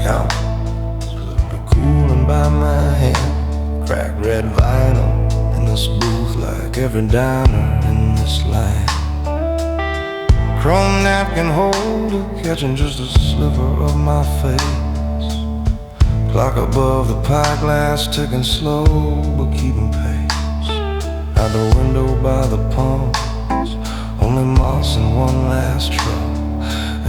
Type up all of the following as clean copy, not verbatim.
counters were cooling by my hand. Cracked red vinyl in this booth like every diner in this land. Chrome napkin holder catching just a sliver of my face. Clock above the pie glass ticking slow but keeping pace. Out the window by the palms, only moss and one last truck,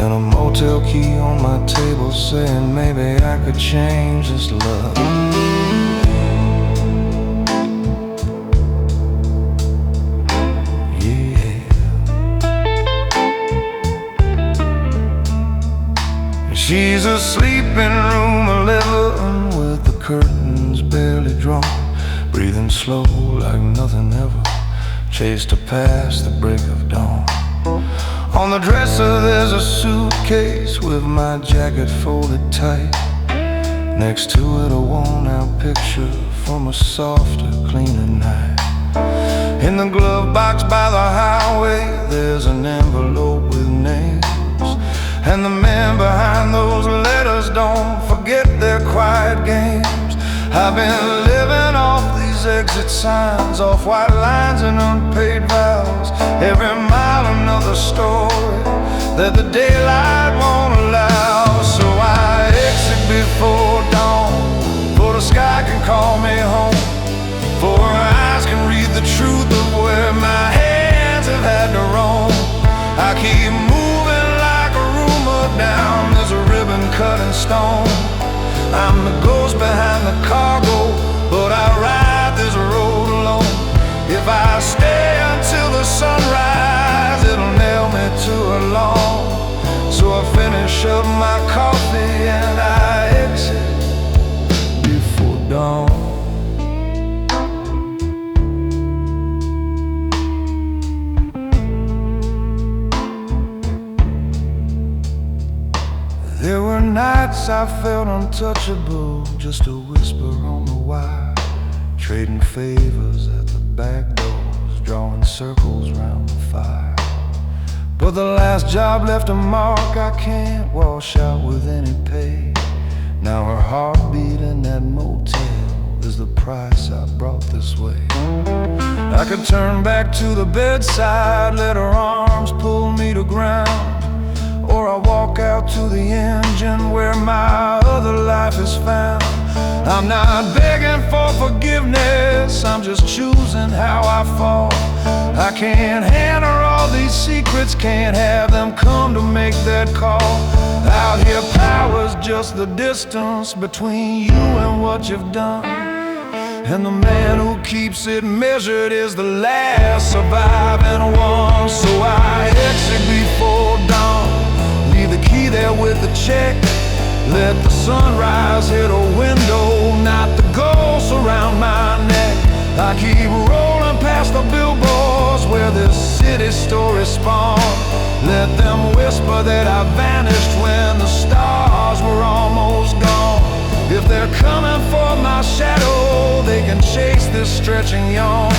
and a motel key on my table saying maybe I could change this love. Yeah. She's a sleeping room 11 with the curtains barely drawn, breathing slow like nothing ever chased her past the break of dawn. On the dresser there's a suitcase with my jacket folded tight. Next to it a worn-out picture from a softer, cleaner night. In the glove box by the highway there's an envelope with names, and the men behind those letters don't forget their quiet games. I've been living off these exit signs, off white lines and unpaid vows. Every mile another story that the daylight won't allow. So I exit before dawn, for the sky can call me home, for her eyes can read the truth of where my hands have had to roam. I keep moving like a rumor down, there's a ribbon cut in stone. I'm the ghost behind the cargo, but I ride this road alone. If I stay until the sunrise, it'll nail me to a lawn. So I finish up my coffee and I exit before dawn. There were nights I felt untouchable, just a whisper on the wire, trading favors at the back doors, drawing circles round the fire. But the last job left a mark I can't wash out with any pay. Now her heartbeat in that motel is the price I brought this way. I could turn back to the bedside, let her arms pull me to ground, or I walk out to the engine where my other life is found. I'm not begging for forgiveness, I'm just choosing how I fall. I can't hand her all these secrets, can't have them come to make that call. Out here power's just the distance between you and what you've done, and the man who keeps it measured is the last surviving one. So I exit before dawn, leave the key there with the check. Let the sunrise hit a window, not the ghosts around my neck. I keep rolling past the billboards where this city story spawned. Let them whisper that I vanished when the stars were almost gone. If they're coming for my shadow, they can chase this stretching yawn,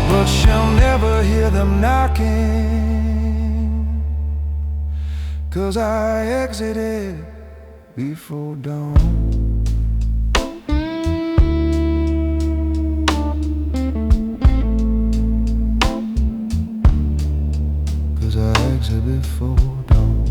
but she'll never hear them knocking, 'cause I exited before dawn. 'Cause I exit before dawn.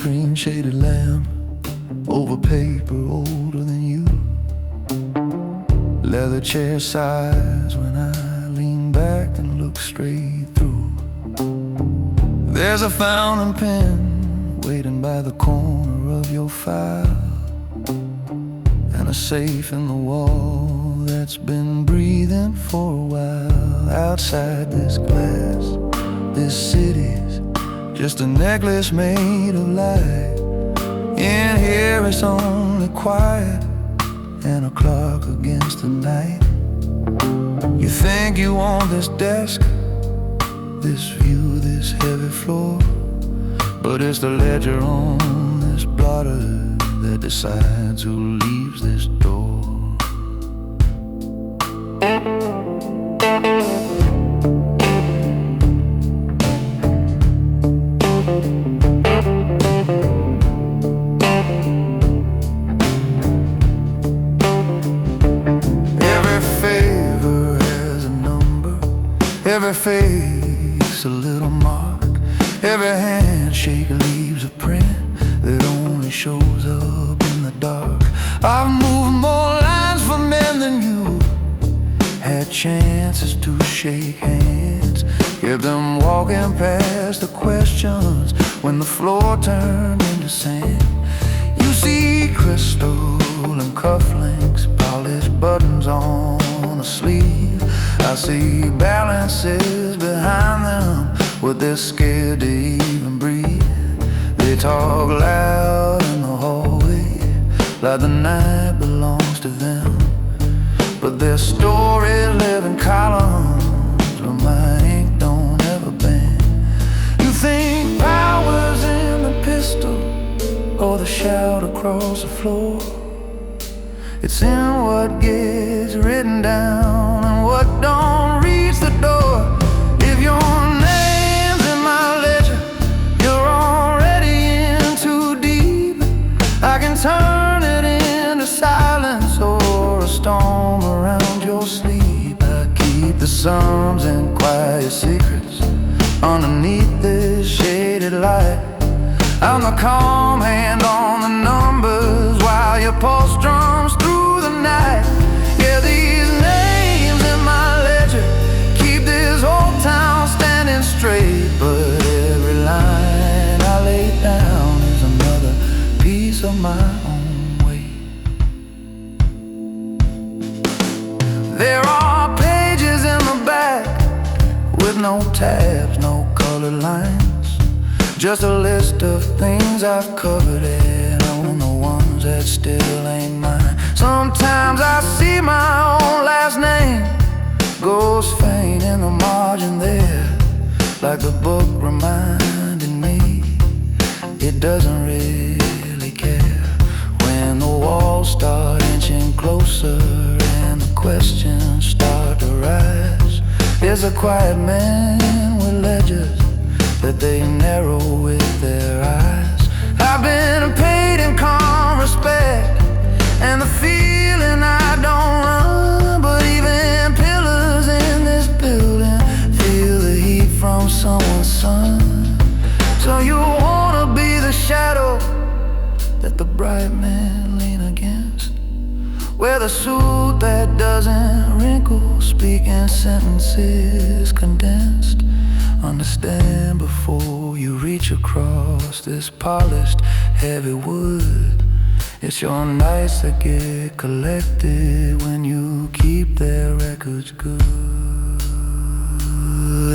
green shaded lamp over paper older than you. Leather chair sighs when I lean back and look straight through. There's a fountain pen waiting by the corner of your file, and a safe in the wall that's been breathing for a while. Outside this glass, this city's just a necklace made of light. In here it's only quiet and a clock against the night. You think you own this desk, this view, this heavy floor, but it's the ledger on this blotter that decides who leaves this door. Every face a little mark, every handshake leaves a print that only shows up in the dark. I've moved more lines for men than you, had chances to shake hands, kept them walking past the questions when the floor turned into sand. You see crystal and cufflinks, polished buttons on a sleeve. I see balances behind them, but they're scared to even breathe. They talk loud in the hallway, like the night belongs to them, but their stories live in columns where my ink don't ever bend. You think power's in the pistol or the shout across the floor. It's in what gets written down and what don't reach the door. If your name's in my ledger, you're already in too deep. I can turn it into silence or a storm around your sleep. I keep the sums and quiet secrets underneath this shaded light. I'm the calm hand on the numbers while your pulse drums through the night. Yeah, these names in my ledger keep this whole town standing straight, but every line I lay down is another piece of my own weight. There are pages in the back with no tabs, no colored lines, just a list of things I've covered and on the ones that still ain't mine. Sometimes I see my own last name goes faint in the margin there, like the book reminded me it doesn't really care. When the walls start inching closer and the questions start to rise, there's a quiet man with ledgers that they narrow with their eyes. I've been paid in calm respect and the feeling I don't run, but even pillars in this building feel the heat from someone's sun. So you wanna be the shadow that the bright men lean against, wear the suit that doesn't wrinkle, speaking sentences condensed. Understand before you reach across this polished, heavy wood. It's your nights that get collected when you keep their records good.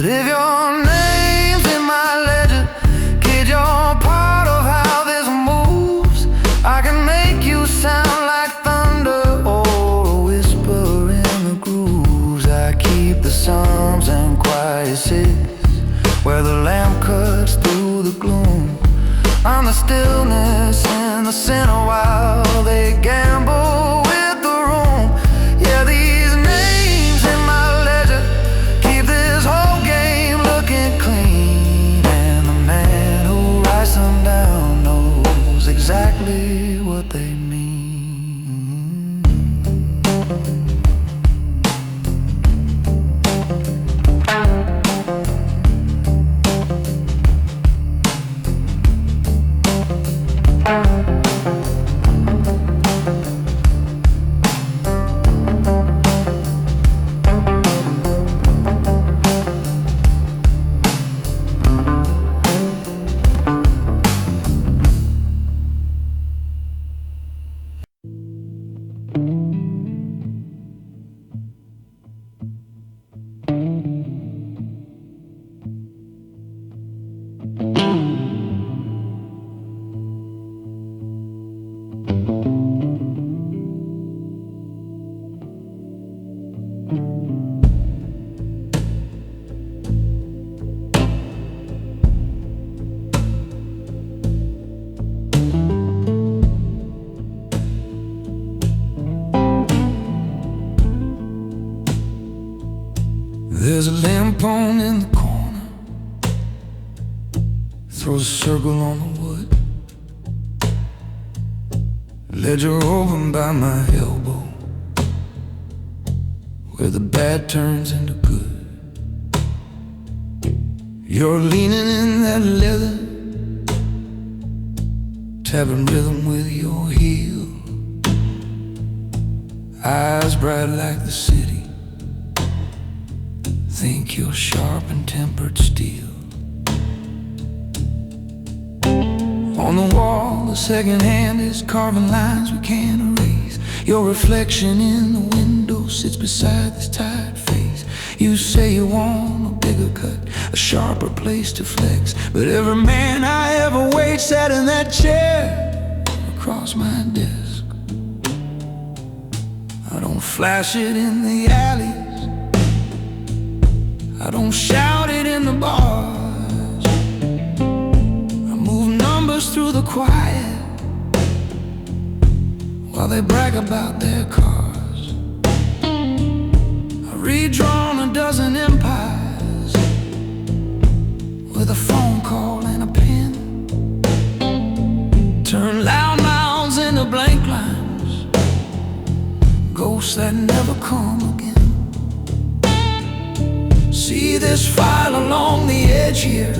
If your name's in my ledger, kid, you're part of how this moves. I can make you sound like thunder or a whisper in the grooves. I keep the sums and quiet cities where the lamp cuts through the gloom. I'm the stillness in the center while they gamble with the room. Yeah, these names in my ledger keep this whole game looking clean, and the man who writes them down knows exactly what they mean. There's a lamp on in the corner, throws a circle on the wood. Ledger open by my elbow, where the bad turns into good. You're leaning in that leather, tapping rhythm with your heel. Eyes bright like the city, think you're sharp and tempered steel. On the wall, the second hand is carving lines we can't erase. Your reflection in the window sits beside this tired face. You say you want a bigger cut, a sharper place to flex, but every man I ever weighed sat in that chair across my desk. I don't flash it in the alleys, I don't shout it in the bars. I move numbers through the quiet while they brag about their cars. I redrawn a dozen empires with a phone call and a pen. Turn loud mouths into blank lines, ghosts that never come again. See this file along the edge here,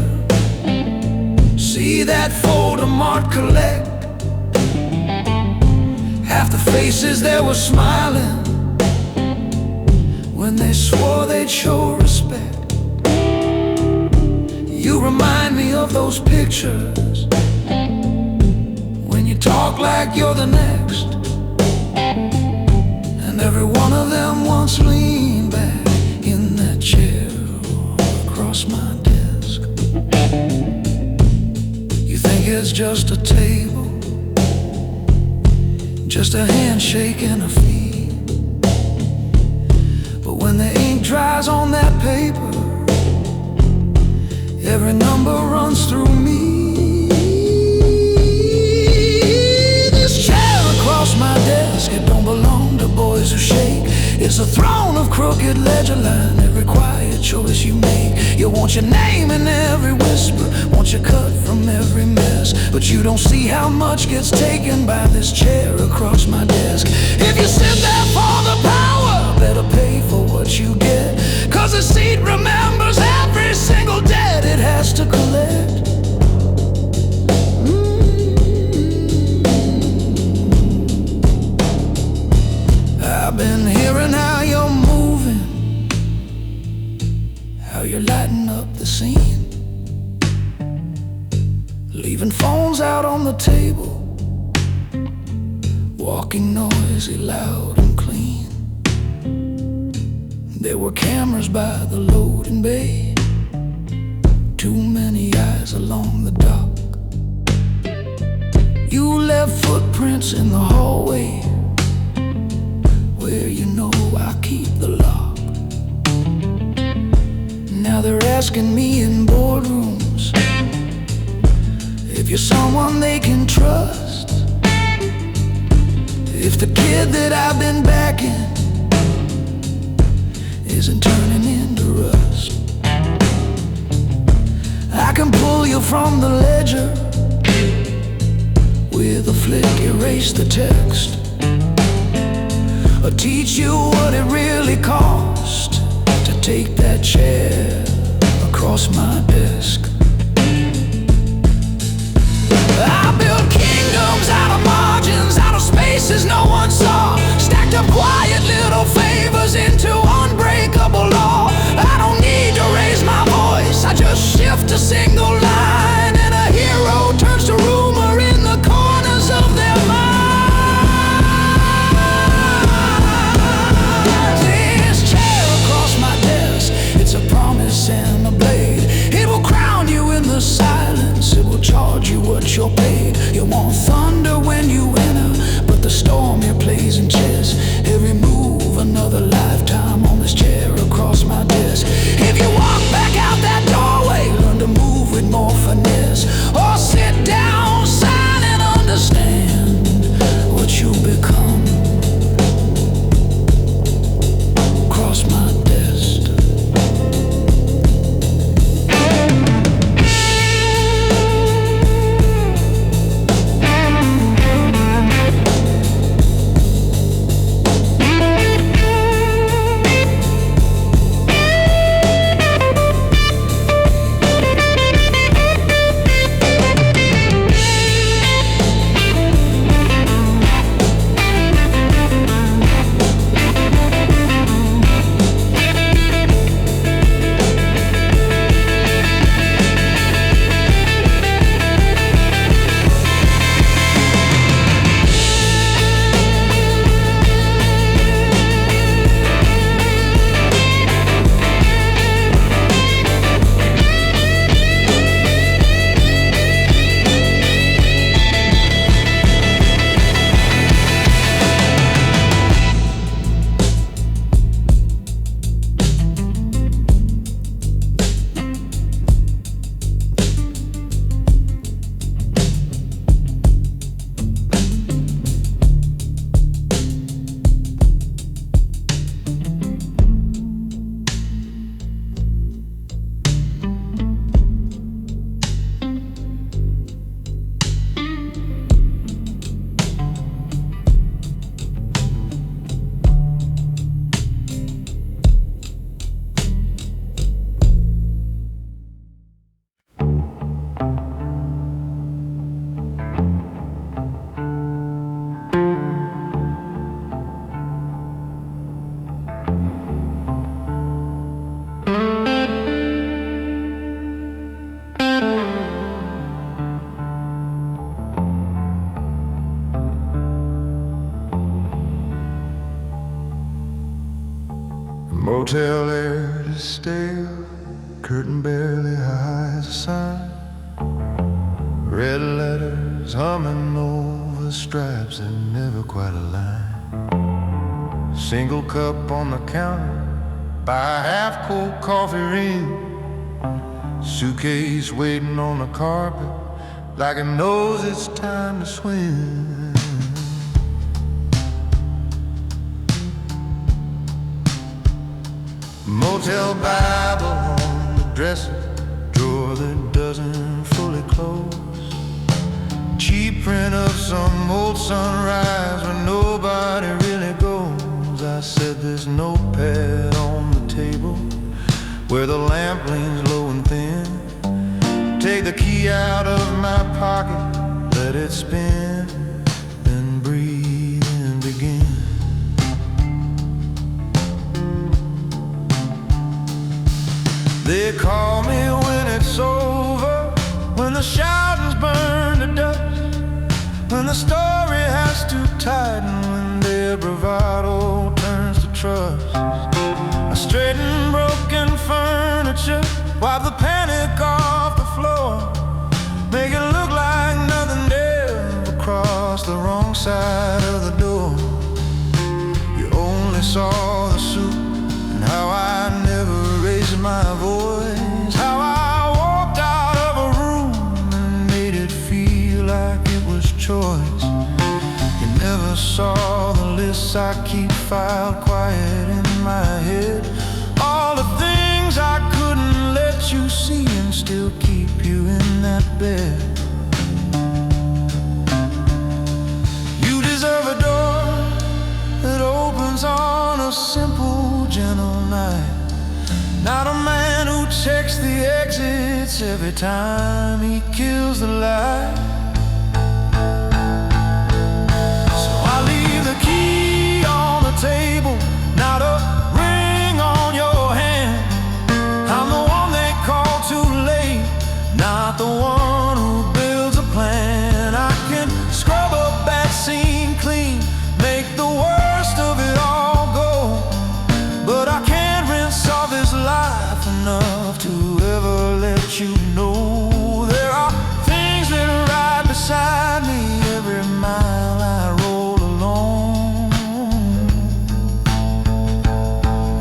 see that folder marked collect. Half the faces there were smiling when they swore they'd show respect. You remind me of those pictures when you talk like you're the next. And every one of them once leaned back in that chair across my desk. You think it's just a table, just a handshake and a fee, but when the ink dries on that paper, every number runs through me. This chair across my desk, it don't belong to boys who shake. It's a throne of crooked ledger line, every quiet choice you make. You want your name in every whisper, want your cut from every mess, but you don't see how much gets taken by this chair across my desk. If you sit there for the power, better pay for what you get, 'cause the seat remembers every single debt it has to collect. I've been hearing how you're moving, how you're lighting up the scene, leaving phones out on the table, walking noisy, loud and clean. There were cameras by the loading bay, too many eyes along the dock. You left footprints in the hallway where you know I keep the lock. Now they're asking me in boardrooms if you're someone they can trust, if the kid that I've been backing isn't turning into rust. I can pull you from the ledger, with a flick erase the text, or teach you what it really cost to take that chair across my desk. I built kingdoms out of margins, out of spaces no one saw, stacked up quiet little favors into unbreakable law. I don't need to raise my voice, I just shift a single line, and a hero turns to rumor in the corners of their minds. This chair across my desk, it's a promise and a blade. It will crown you in the silence, it will charge you what you're paid. You want thunder when you enter, but the storm here plays in chess. Every Motel air is stale, curtain barely hides the sun. Red letters humming over stripes that never quite align. Single cup on the counter by a half-cold coffee ring. Suitcase waiting on the carpet like it knows it's time to swim. Motel Bible on the dresser drawer that doesn't fully close. Cheap print of some old sunrise where nobody really goes. I said there's no notepad on the table where the lamp leans low and thin. Take the key out of my pocket, let it spin, then breathe and begin. They call me when it's over, when the shouting's burned to dust, when the story has to tighten, when their bravado turns to trust. I straighten broken furniture, wipe the panic off the floor, make it look like nothing ever crossed the wrong side of the door. You only saw the soup and how I never raised my voice, how I walked out of a room and made it feel like it was choice. You never saw the lists I keep filed quiet in my head, all the things I couldn't let you see and still keep you in that bed. You deserve a door that opens on a simple, gentle night, not a man who checks the exits every time he kills the light. So I leave the key on the table, not a ring on your hand. I'm the one they call too late, not the one who builds a plan. I can scrub a bad scene clean, make the worst of it all go, but I can't rinse off his life enough to ever let you know there are things that are right beside me every mile I roll along.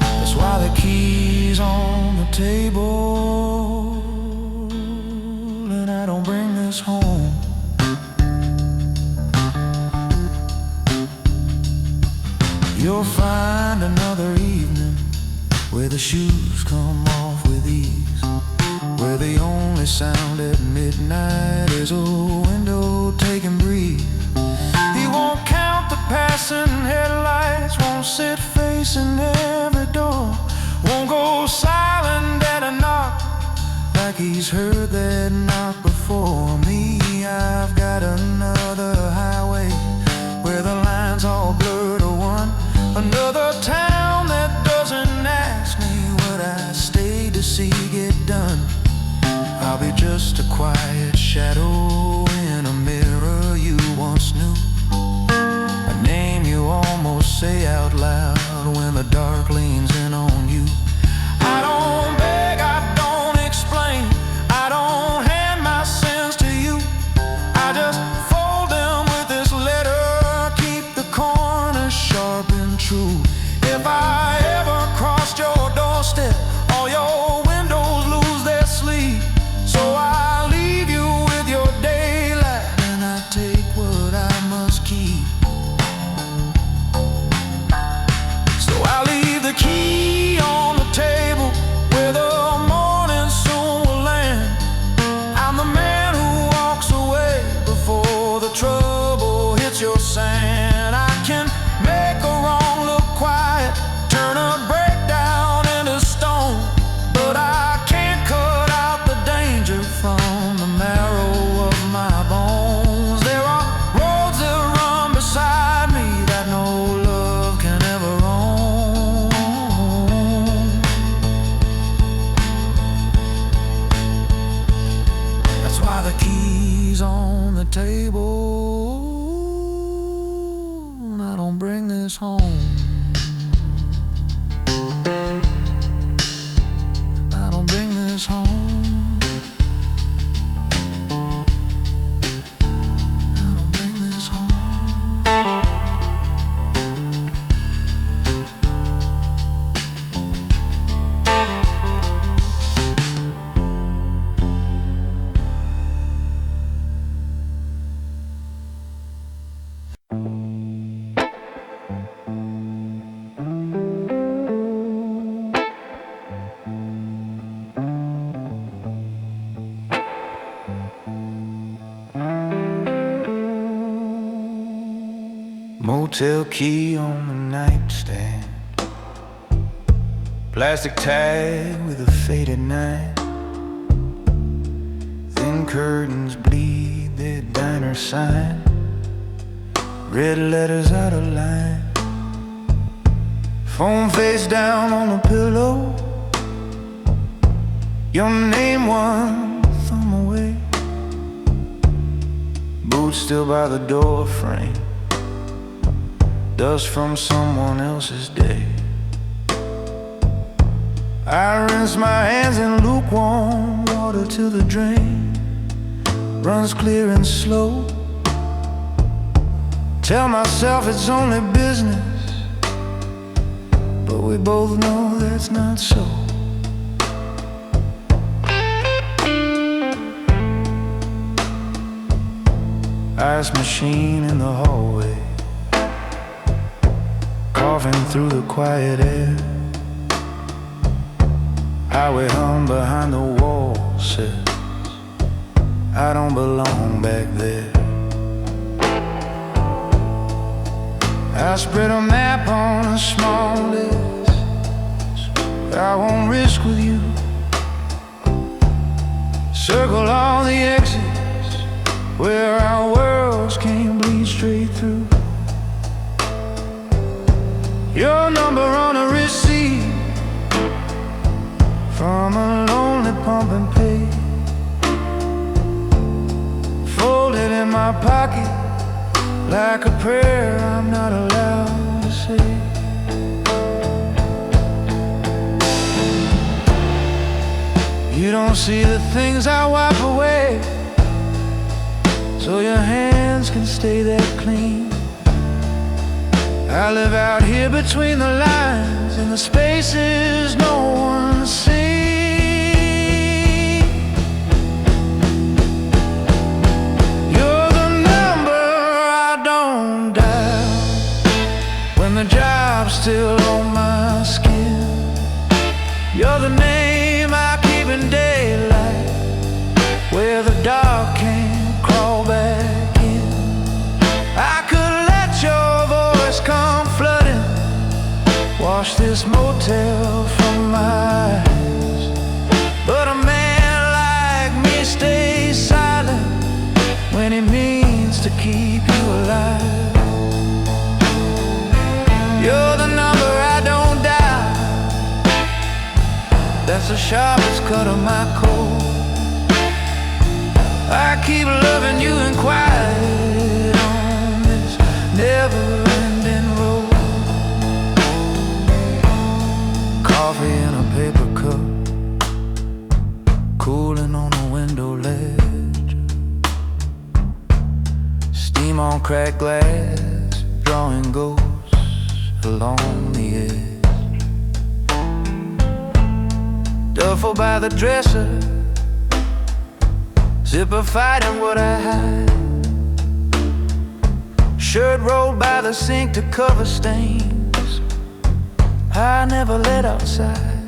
That's why the key's on the table and I don't bring this home. You'll find another evening where the shoes come off with ease, where the only sound at midnight is a window taking breeze. He won't count the passing headlights, won't sit facing every door, won't go silent at a knock like he's heard that knock before. Me, I've got another highway where the lines all blur to one, another town that doesn't ask me what I stayed to see get done. I'll be just a quiet shadow in a mirror you once knew, a name you almost say out loud when the dark leans in on you. I don't beg, I don't explain, I don't hand my sins to you, I just fold them with this letter, keep the corners sharp and true. If I ever crossed your doorstep, all your windows lose their sleep. So I leave you with your daylight and I take what I must keep. So I leave the key on the table where the morning soon will land. I'm the man who walks away before the trouble hits your sand. I can make a wrong look quiet, turn a Motel key on the nightstand, plastic tag with a faded night. Thin curtains bleed their diner sign, red letters out of line. Phone face down on the pillow, your name one thumb away. Boots still by the door frame, dust from someone else's day. I rinse my hands in lukewarm water till the drain runs clear and slow. Tell myself it's only business, but we both know that's not so. Ice machine in the hallway, coughing through the quiet air. Highway hum behind the wall says I don't belong back there. I spread a map on a small list I won't risk with you. Circle all the exits where our worlds can't bleed straight through. Your number on a receipt from a lonely pump and pay, folded in my pocket like a prayer I'm not allowed to say. You don't see the things I wipe away, so your hands can stay that clean. I live out here between the lines, in the spaces no one sees. You're the number I don't dial when the job's still on my skin. You're the name I keep in daylight, where the dark can't crawl back in. I could let your voice come flooding, wash this motel from my eyes, but a man like me stays silent when he means to keep you alive. You're the number I don't dial, that's the sharpest cut of my coat. I keep loving you in quiet on this never-ending road. Coffee in a paper cup, cooling on a window ledge. Steam on cracked glass, drawing ghosts along the edge. Duffel by the dresser, zipper fighting what I hide. Shirt rolled by the sink to cover stains I never let outside.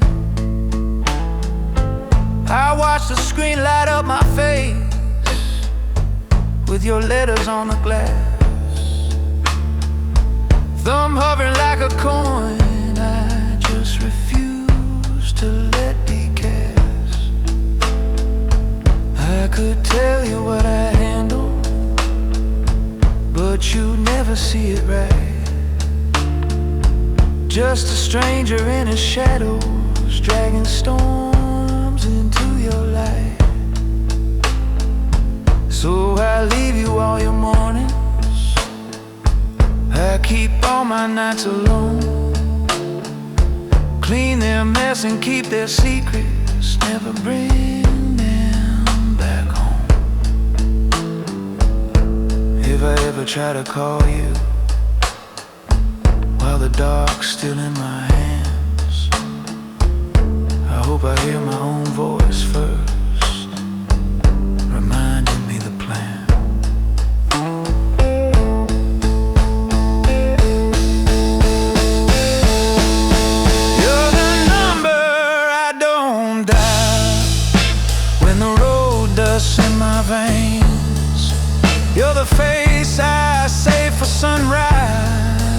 I watch the screen light up my face with your letters on the glass. Thumb hovering like a coin, I just refuse to let decast. I could tell you what I handle, but you never see it right. Just a stranger in his shadows, dragging storms into your light. So I leave you all your mornings, I keep all my nights alone. Clean their mess and keep their secrets, never bring them back home. If I ever try to call you while the dark's still in my hands, I hope I hear my own voice first, reminding me the plan. You're the number I don't dial when the road dust's in my veins. You're the face I save for sunrise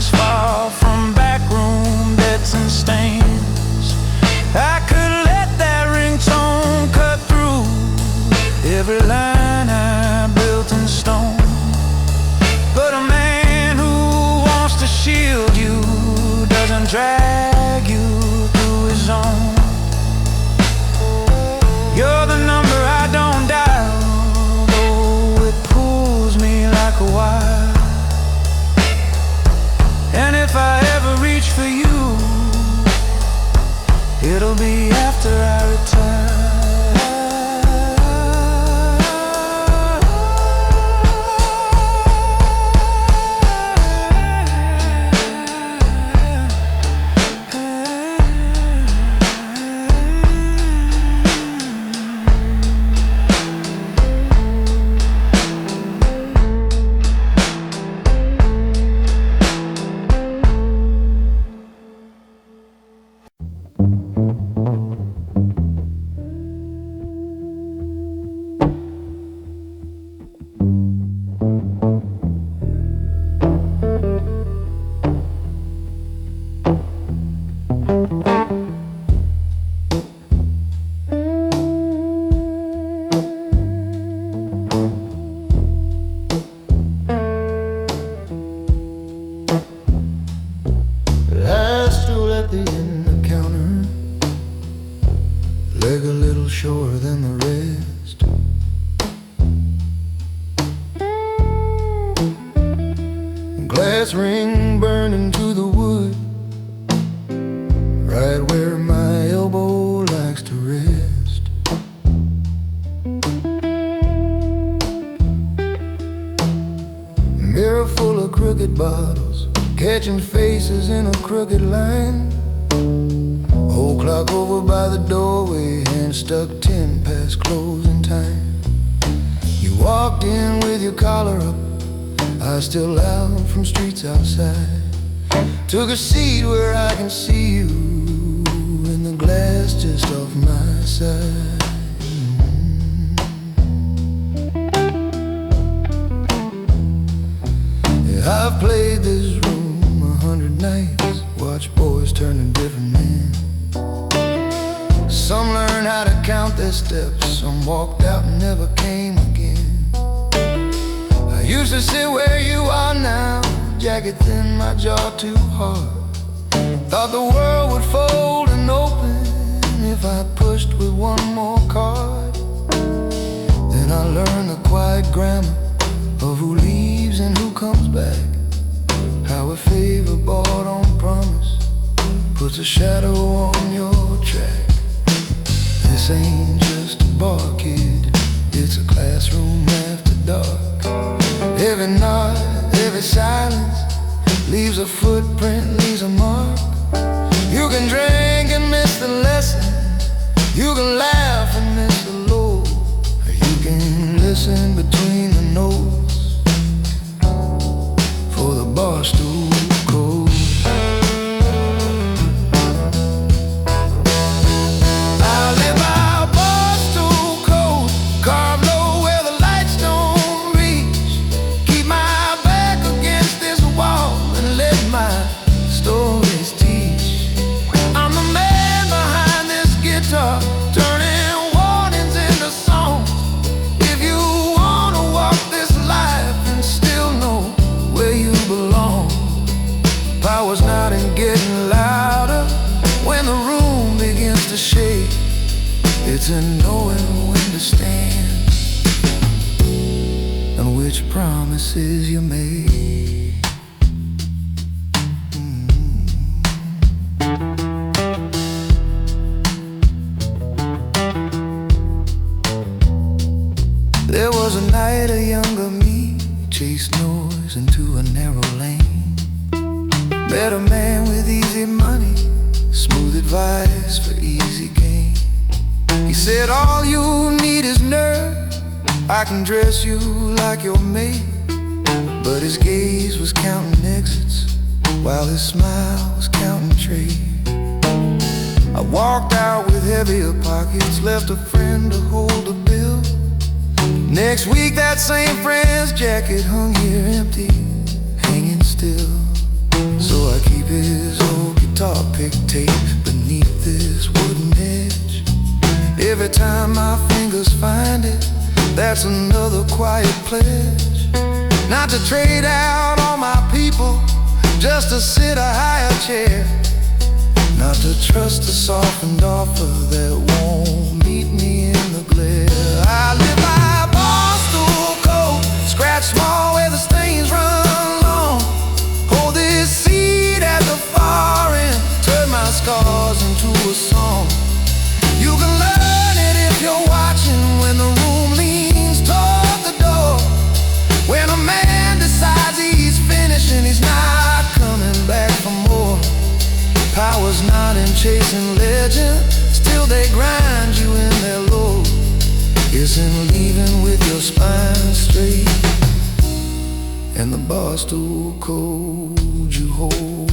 drag you through his own. You're the number I don't dial, though it pulls me like a wire. And if I ever reach for you, it'll be after I retire. Leg a little shorter than the rest. Glass ring burning to the wood, right where my elbow likes to rest. Mirror full of crooked bottles, catching faces in a crooked line. Old clock over by the doorway, hand stuck 10 past closing time. You walked in with your collar up, eyes still loud from streets outside. Took a seat where I can see you in the glass just off my side. Yeah, I've played this room 100 nights, watched boys turn to different men. Some learned how to count their steps, some walked out and never came again. I used to sit where you are now, jacket thin, my jaw too hard. Thought the world would fold and open if I pushed with one more card. Then I learned the quiet grammar of who leaves and who comes back. How a favor bought on promise puts a shadow on your track. This ain't just a bar, kid, it's a classroom after dark. Every nod, every silence leaves a footprint, leaves a mark. You can drink and miss the lesson, you can laugh and miss the low, or you can listen between the notes for the bar stool cold. Power's not in getting louder when the room begins to shake. It's in knowing when to stand and which promises you make. There was a night a younger me chased noise into a narrow lane. Met a man with easy money, smooth advice for easy gain. He said all you need is nerve, I can dress you like your mate. But his gaze was counting exits while his smile was counting trade. I walked out with heavier pockets, left a friend to hold the bill. Next week that same friend's jacket hung here empty, hanging still. So I keep his old guitar pick tape beneath this wooden edge. Every time my fingers find it, that's another quiet pledge. Not to trade out all my people, just to sit a higher chair. Not to trust a softened offer that won't meet me in the glare. I live by a bar stool cold, scratch small where the stains run long. Hold this seat at the far end, turn my scars into a song. You can learn it if you're watching when the room leans toward the door. When a man decides he's finished and he's not coming back for more. Power's not in chasing legend, still they grind you in their load. It's in leaving with your spine straight and the bar stool cold you hold.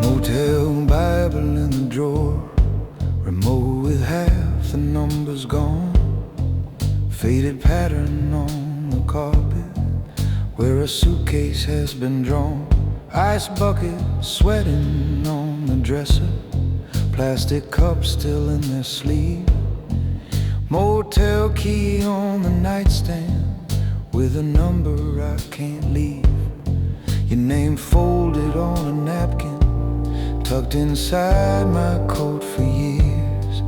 Motel Bible in the drawer, remote with half the numbers gone. Faded pattern on the carpet where a suitcase has been drawn. Ice bucket sweating on the dresser, plastic cups still in their sleeve. Motel key on the nightstand with a number I can't leave. Your name folded on a napkin, tucked inside my coat for years.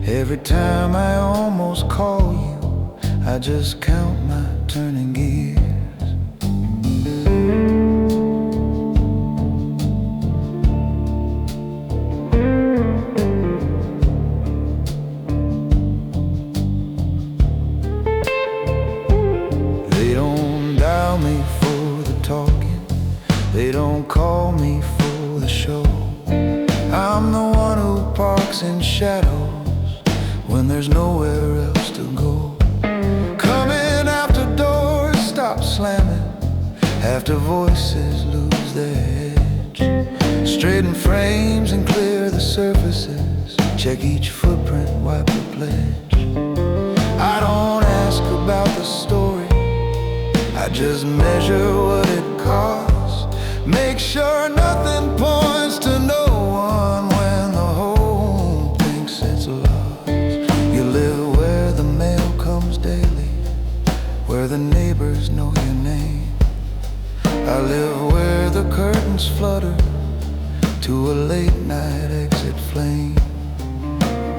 Every time I almost call you, I just count my turning gears. They don't dial me for the talking, they don't call me for the show. I'm the one who parks in shadows when there's nowhere else to go. Coming after doors stop slamming, after voices lose their edge. Straighten frames and clear the surfaces, check each footprint, wipe the pledge. I don't ask about the story, I Just measure what it costs. Make sure nothing points to no one when the whole thinks it's lost. You live where the mail comes daily, where the neighbors know your name. I live where the curtains flutter to a late night exit flame.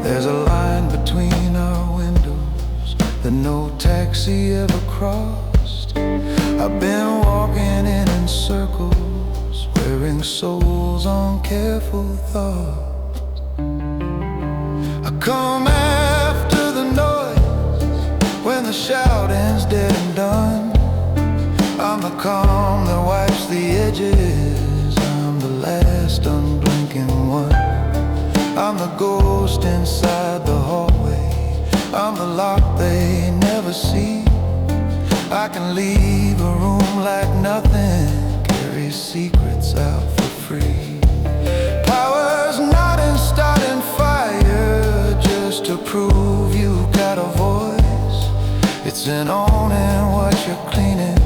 There's a line between our windows that no taxi ever crossed. I've been walking in circles, wearing souls on careful thoughts. I come after the noise when the shouting's dead and done. I'm the calm that wipes the edges. I'm the last unblinking one. I'm the ghost inside the hallway. I'm the lock they never see. I can leave a room like nothing, carry secrets out for free. Power's not in starting fire just to prove you got a voice. It's in owning what you're cleaning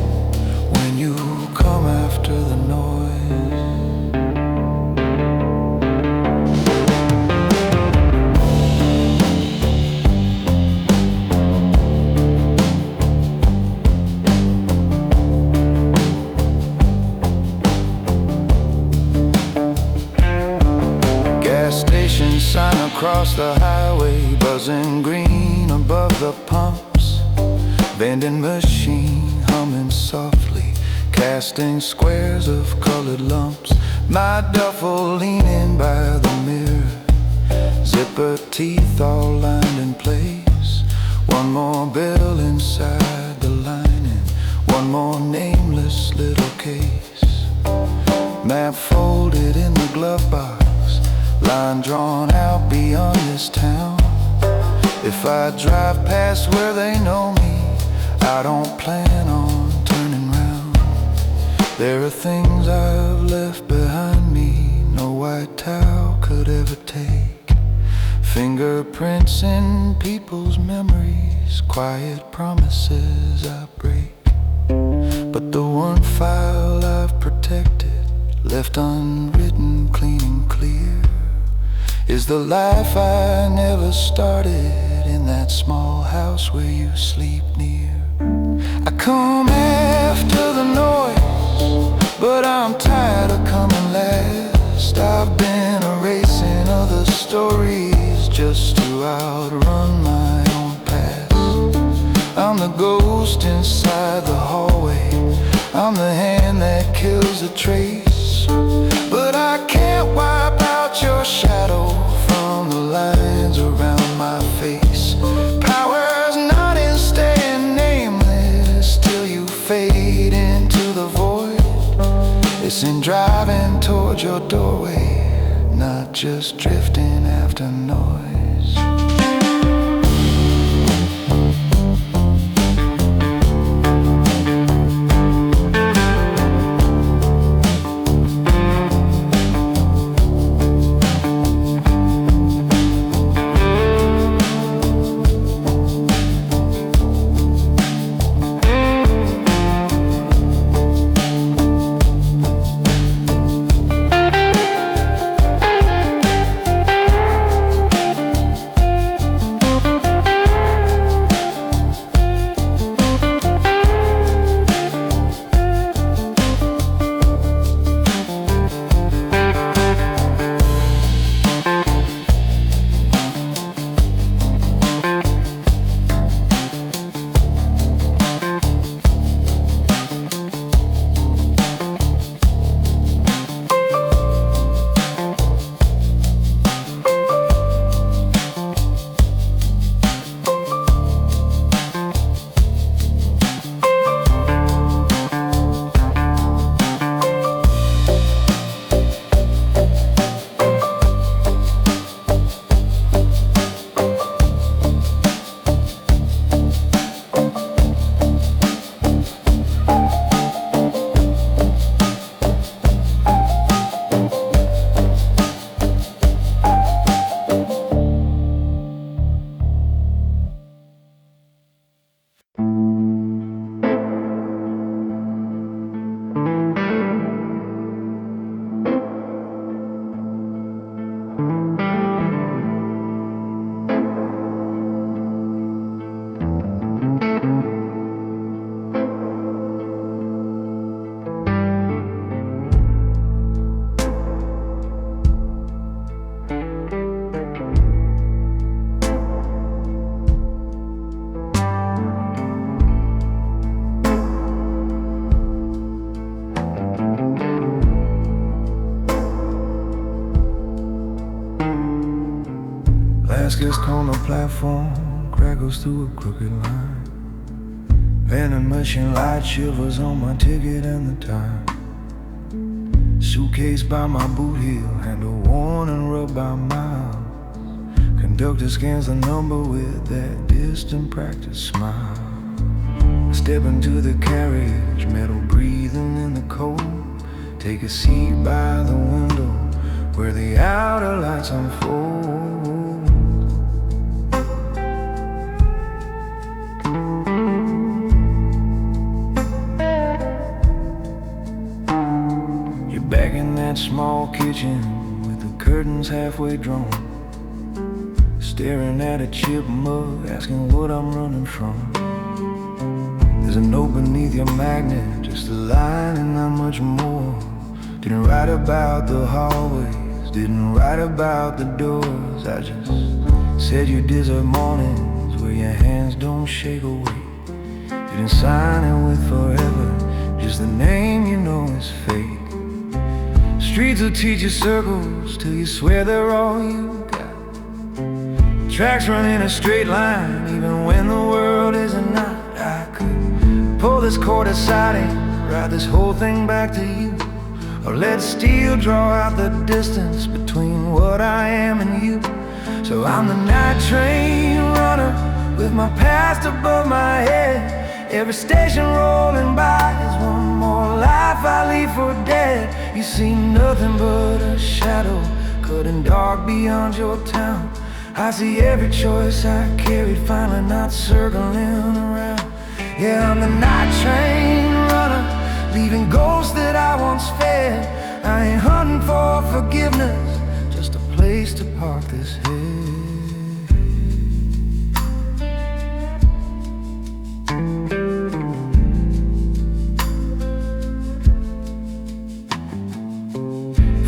when you come after the noise. Sign across the highway, buzzing green above the pumps. Vending machine humming softly, casting squares of colored lumps. My duffel leaning by the mirror, zipper teeth all lined in place. One more bill inside the lining, one more nameless little case. Map folded in the glove box, line drawn out beyond this town. If I drive past where they know me, I don't plan on turning round. There are things I've left behind me no white towel could ever take. Fingerprints in people's memories, quiet promises I break. But the one file I've protected, left unwritten, clean and clear, is the life I never started in that small house where you sleep near. I come after the noise, but I'm tired of coming last. I've been erasing other stories just to outrun my own past. I'm the ghost inside the hallway, I'm the hand that kills the trace. But I can't wipe out your shadow from the lines around my face. Power's not in staying nameless till you fade into the void. It's in driving towards your doorway, not just drifting after noise. gets on the platform, crackles through a crooked line. Vending machine light shivers on my ticket and the time. Suitcase by my boot heel, handle worn and rubbed by miles. Conductor scans the number with that distant practice smile. I step into the carriage, metal breathing in the cold. Take a seat by the window where the outer lights unfold. You're back in that small kitchen with the curtains halfway drawn, staring at a chip mug, asking what I'm running from. There's a note beneath your magnet, just a line and not much more. Didn't write about the hallways, didn't write about the doors. I just said you deserve mornings where your hands don't shake away. Didn't sign it with forever, just the name you know is fake. Streets will teach you circles till you swear they're all you got. Tracks run in a straight line even when the world isn't not. I could pull this cord aside and ride this whole thing back to you, or let steel draw out the distance between what I am and you. So I'm the night train runner with my past above my head. Every station rolling by is one more life I leave for dead. You see nothing but a shadow cutting dark beyond your town. I see every choice I carried finally not circling around. Yeah, I'm the night train runner, leaving ghosts that I once fed. I ain't hunting for forgiveness, just a place to park this head.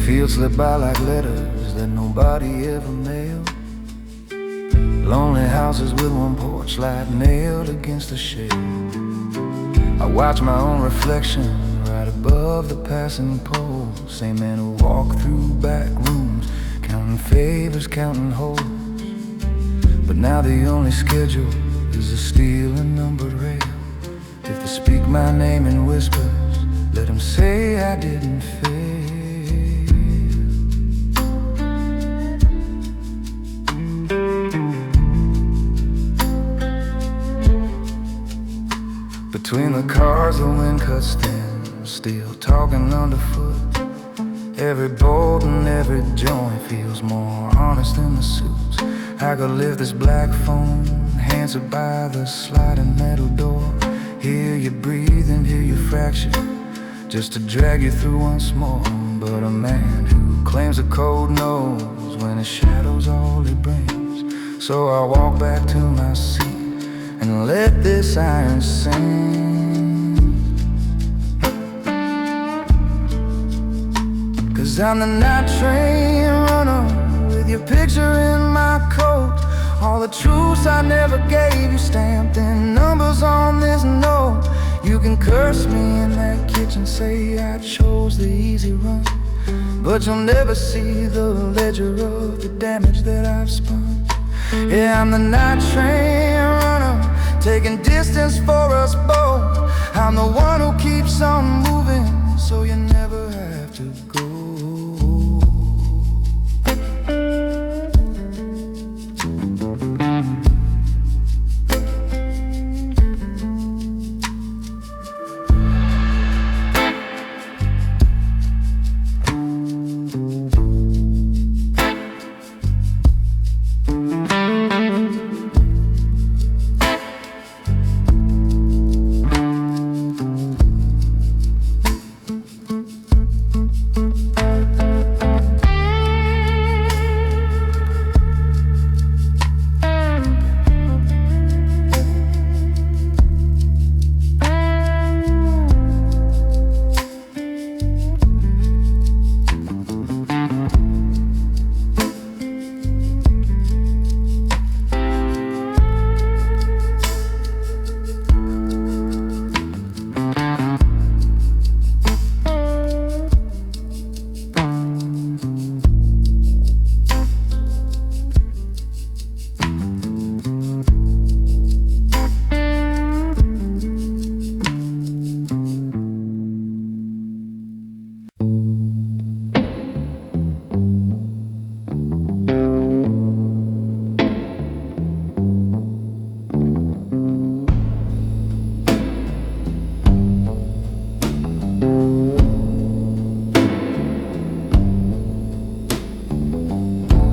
Fields slip by like letters that nobody ever mailed. Lonely houses with one porch light nailed against the shade. I watch my own reflection right above the passing pole. Same man who walked through back rooms, counting favors, counting holes. But now the only schedule is a steel and numbered rail. If they speak my name in whispers, let them say I didn't fail. Between the cars the wind cuts thin, still talking underfoot. Every bolt and every joint feels more honest than the suits. I could lift this black phone, answered by the sliding metal door. Hear you breathe and hear you fracture, just to drag you through once more. But a man who claims a code knows when his shadow's all he brings. So I walk back to my seat and let this iron sing. Cause I'm the night train runner with your picture in my coat. All the truths I never gave you stamped in numbers on this note. You can curse me in that kitchen, say I chose the easy run, but you'll never see the ledger of the damage that I've spun. Yeah, I'm the night train runner, taking distance for us both. I'm the one who keeps on moving, so you never have to go.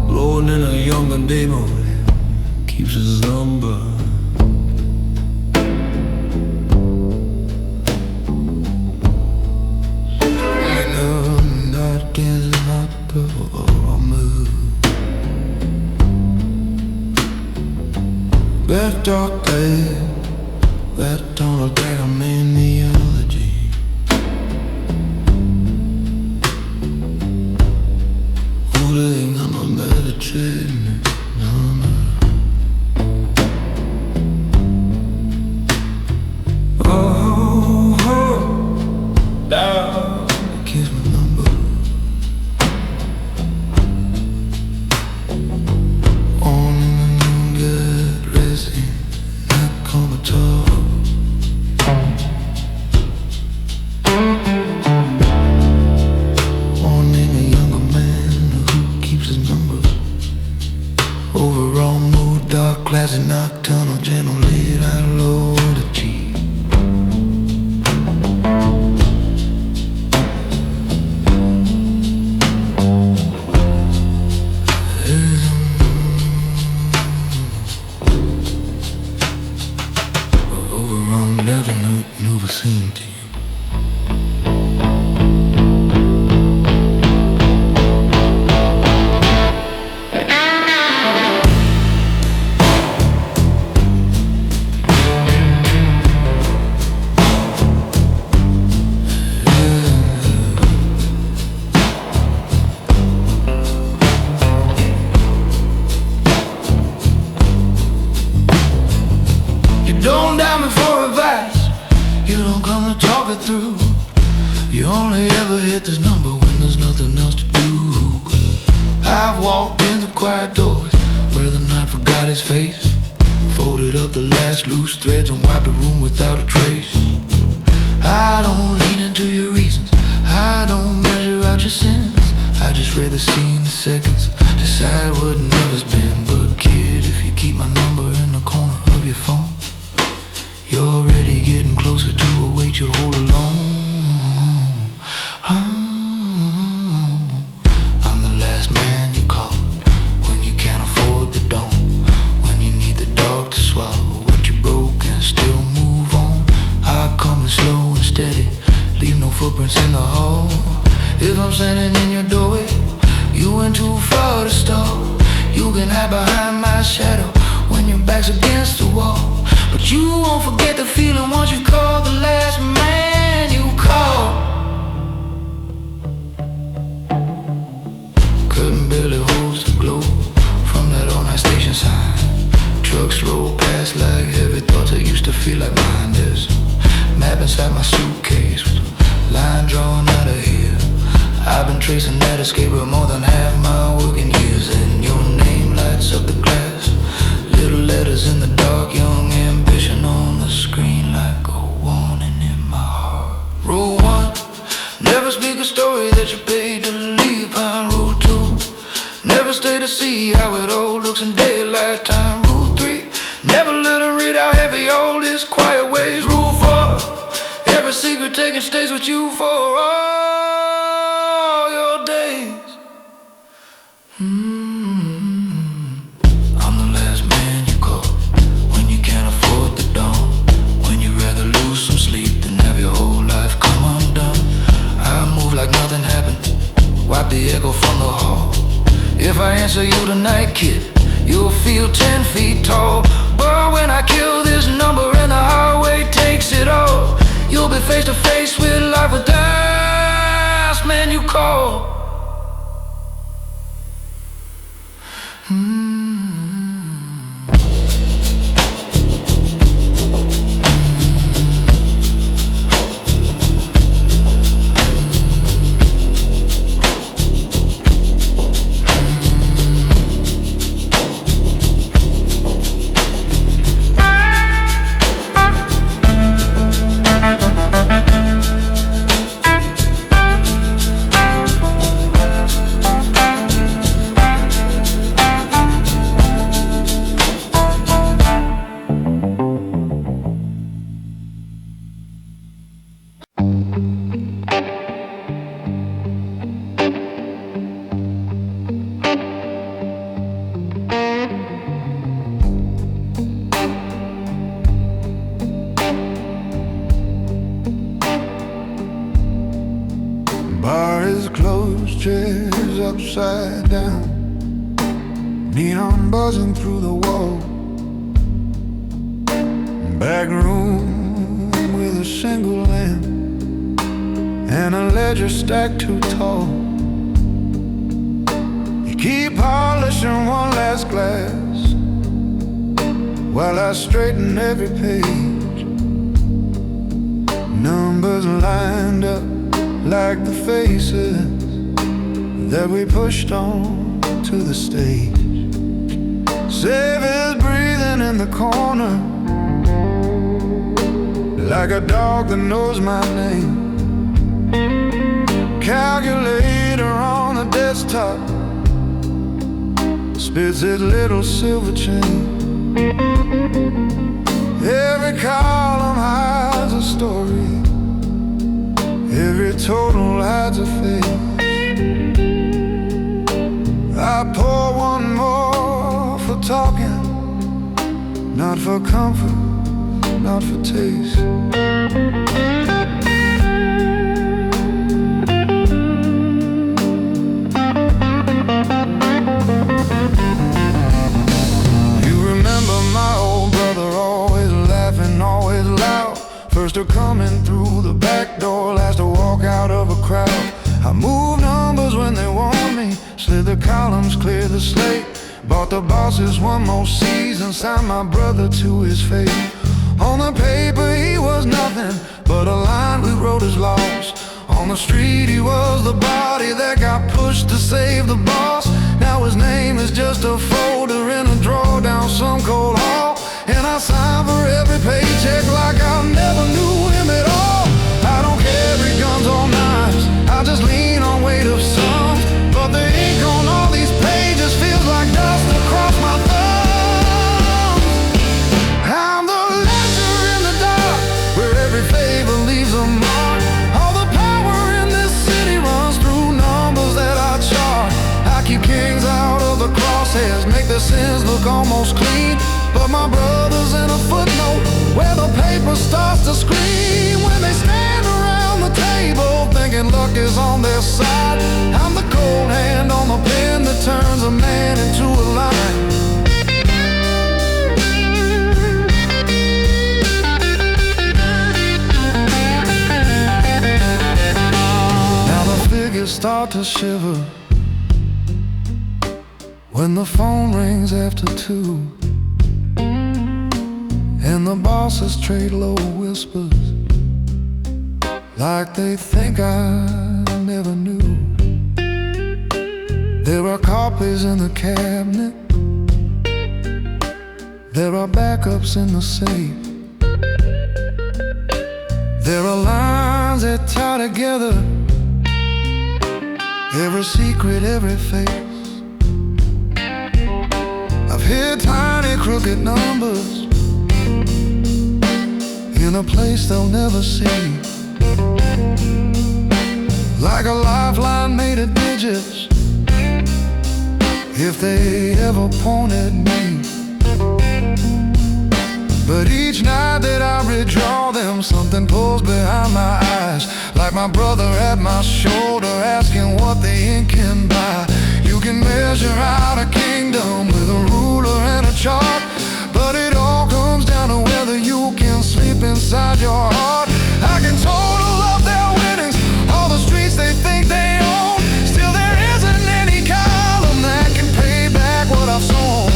Blowing in a younger demon keeps his number. Like a night gets hot before I move. That dark day, that tunnel that I'm in the elegy. Holding on my meditating, no. Oh, down, kiss my number. On and get racing, not comatose. Wanting a younger man who keeps his number. Overall mood, dark, classic, nocturnal, gentle, late, I low to cheat. Overall, never seen to you. You don't doubt me for advice, you don't come to talk it through. You only ever hit this number when there's nothing else to do. I've walked into quiet doors where the night forgot his face, folded up the last loose threads and wiped the room without a trace. I don't lean into your reasons, I don't measure out your sins. I just read the scene in seconds, decide what never's been. But kid, if you keep my number in the corner of your phone, you're already getting closer to a weight you hold alone. I'm the last man you call when you can't afford the dawn, when you need the dark to swallow what you broke and still move on. I come in slow and steady, leave no footprints in the hall. If I'm standing in your doorway, you went too far to stop. You can hide behind my shadow when your back's against the wall, but you won't forget the feeling once you call the last man you call. Curtain barely holds the glow from that all-night station sign. Trucks roll past like heavy thoughts that used to feel like mine. There's a map inside my suitcase with a line drawn out of here. I've been tracing that escape route more than half my working years, and your name lights up the glass. Little letters in the dark, young ambition on the screen like a warning in my heart. Rule 1, never speak a story that you paid to leave behind. Rule 2, never stay to see how it all looks in daylight time. Rule 3, never let them read how heavy all this quiet weighs. Rule 4, every secret taken stays with you for all your days. I'm the last man you call when you can't afford the dawn, when you'd rather lose some sleep than have your whole life come undone. I move like nothing happened, wipe the echo from the hall. If I answer you tonight, kid, you'll feel 10 feet tall. But when I kill this number and the highway takes it all, you'll be face to face with life with the last man you call. Bar is closed, chairs upside down, neon buzzing through the wall. Back room with a single lamp and a ledger stacked too tall. You keep polishing one last glass while I straighten every page. Numbers lined up like the faces that we pushed on to the stage. Savers breathing in the corner like a dog that knows my name. Calculator on the desktop spits its little silver chain. Every column hides a story, every total hides a face. I pour one more for talking, not for comfort, not for taste. You remember my old brother, always laughing, always loud. First to coming through the back door, last to walk out of a crowd. I move numbers when they want me, slid the columns, clear the slate. Bought the bosses one more season, signed my brother to his fate. On the paper he was nothing but a line we wrote as loss. On the street he was the body that got pushed to save the boss. Now his name is just a folder in a drawer down some cold hall. And I sign for every paycheck like I never knew him at all. I don't carry guns or knives, I just lean on weight of sums. But the ink on all these pages feels like dust across my thumbs. I'm the ledger in the dark, where every favor leaves a mark. All the power in this city runs through numbers that I chart. I keep kings out of the crosshairs, make their sins look almost clean. But my brother's in a footnote where the paper starts to scream. When they stand around the table thinking luck is on their side, I'm the cold hand on the pen that turns a man into a lion. Now the figures start to shiver when the phone rings after 2, and the bosses trade low whispers like they think I never knew. There are copies in the cabinet, there are backups in the safe. There are lines that tie together every secret, every face. I've hid tiny crooked numbers in a place they'll never see, like a lifeline made of digits if they ever pointed me. But each night that I redraw them, something pulls behind my eyes, like my brother at my shoulder asking what the ink can buy. You can measure out a kingdom with a ruler and a chart, but it all comes down to whether you can sleep inside your heart. I can total up their winnings, all the streets they think they own. Still there isn't any column that can pay back what I've sown.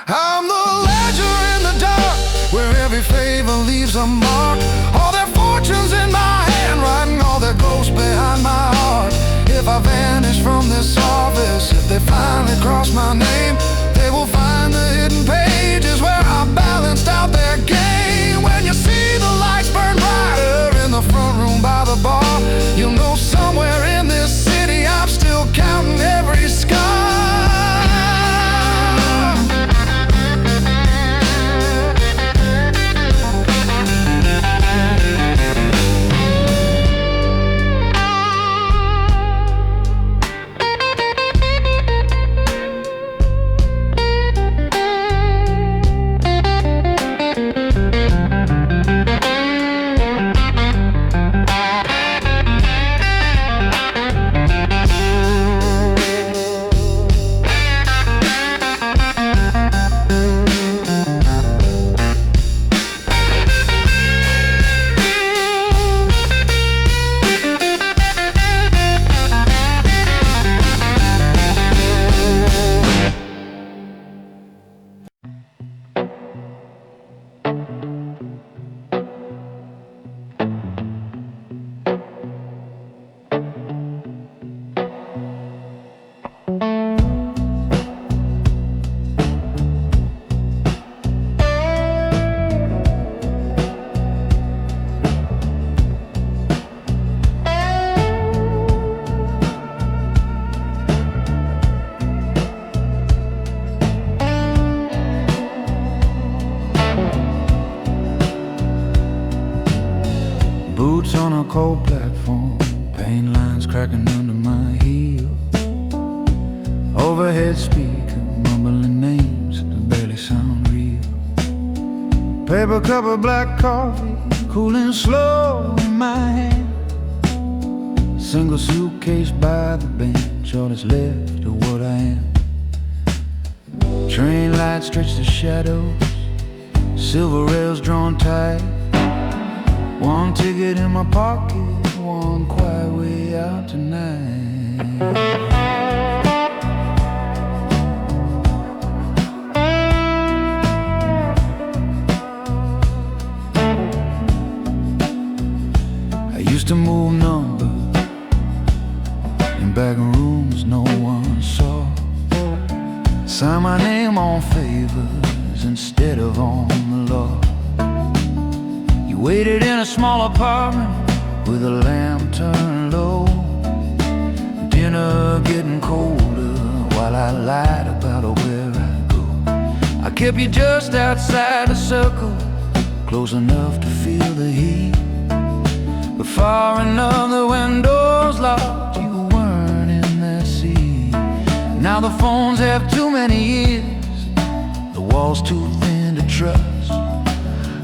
I'm the ledger in the dark, where every favor leaves a mark. All their fortunes in my handwriting, all their ghosts behind my heart. If I vanish from this office, if they finally cross my name, they will find the hidden pages where I balanced out their game. When you Boots on a cold platform, paint lines cracking under my heel. Overhead speaker, mumbling names that barely sound real. Paper cup of black coffee, cooling slow in my hand. Single suitcase by the bench, all that's left of what I am. Train lights stretch the shadows, silver rails drawn tight. One ticket in my pocket, one quiet way out tonight. I used to move numbers in back rooms no one saw. Sign my name on favors instead of on the law. You waited in a small apartment with a lamp turned low. Dinner getting colder while I lied about where I'd go. I kept you just outside the circle, close enough to feel the heat, but far enough that when doors locked, you weren't in that seat. Now the phones have too many ears, the walls too thin to trust.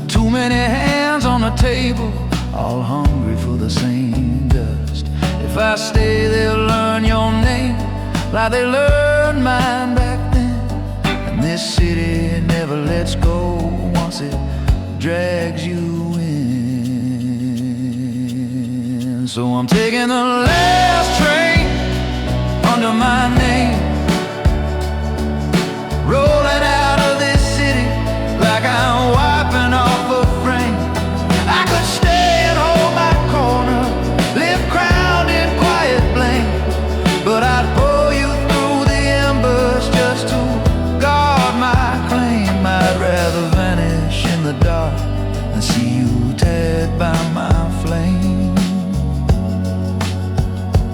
Too many hands on the table, all hungry for the same dust. If I stay, they'll learn your name like they learned mine back then. And this city never lets go once it drags you in. So I'm taking the last train under my name, rolling out of this city like I'm wiping off a frame. I could stay and hold my corner, live crowned in quiet blame, but I'd pull you through the embers just to guard my claim. I'd rather vanish in the dark than see you tagged by my flame.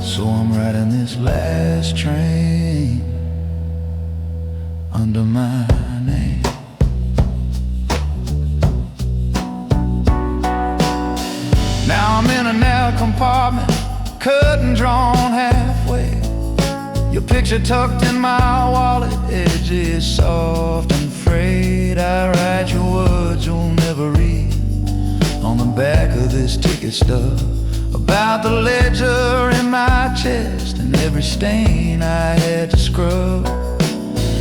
So I'm riding this last train under my name. Now I'm in a narrow compartment, curtain drawn halfway. Your picture tucked in my wallet, edges soft and frayed. I write your words you'll never read on the back of this ticket stub, about the ledger in my chest and every stain I had to scrub.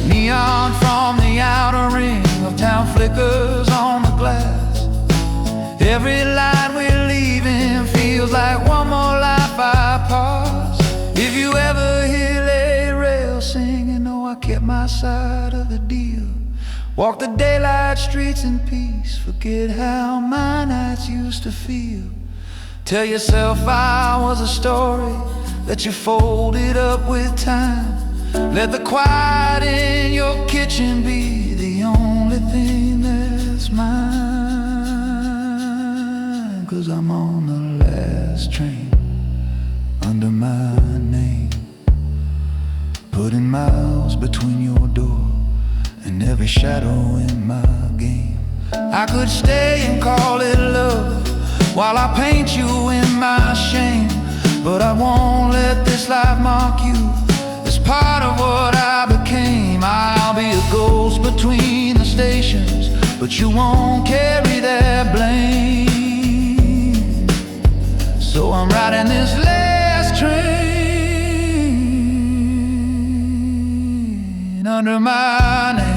Neon from the outer ring of town flickers on the glass. Every light we're leaving feels like one more life I pass. If you ever hear lay rail singing, know I kept my side of the deal. Walk the daylight streets in peace, forget how my nights used to feel. Tell yourself I was a story that you folded up with time. Let the quiet in your kitchen be the only thing that's mine. 'Cause I'm on the last train under my name, putting miles between your door and every shadow in my game. I could stay and call it love while I paint you in my shame, but I won't let this life mark you as part of what I became. I'll be a ghost between the stations, but you won't carry that blame. So I'm riding this last train under my name.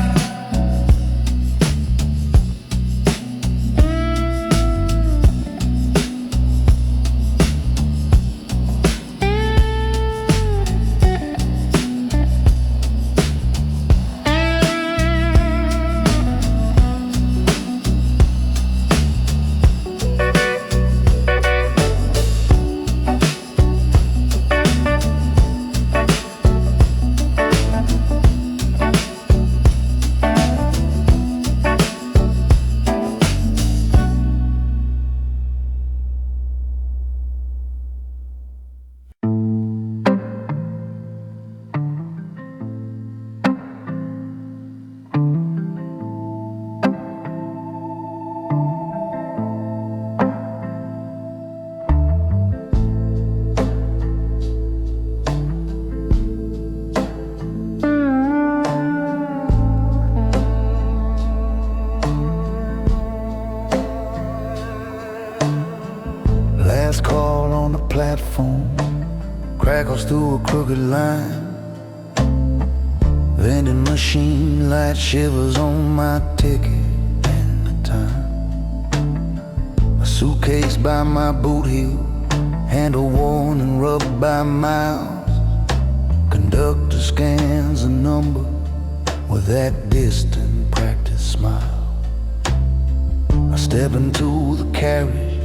last call on the platform crackles through a crooked line. Vending machine light shivers on my ticket and the time. A suitcase by my boot heel, handle worn and rubbed by miles. Conductor scans a number with that distant practice smile. I step into the carriage,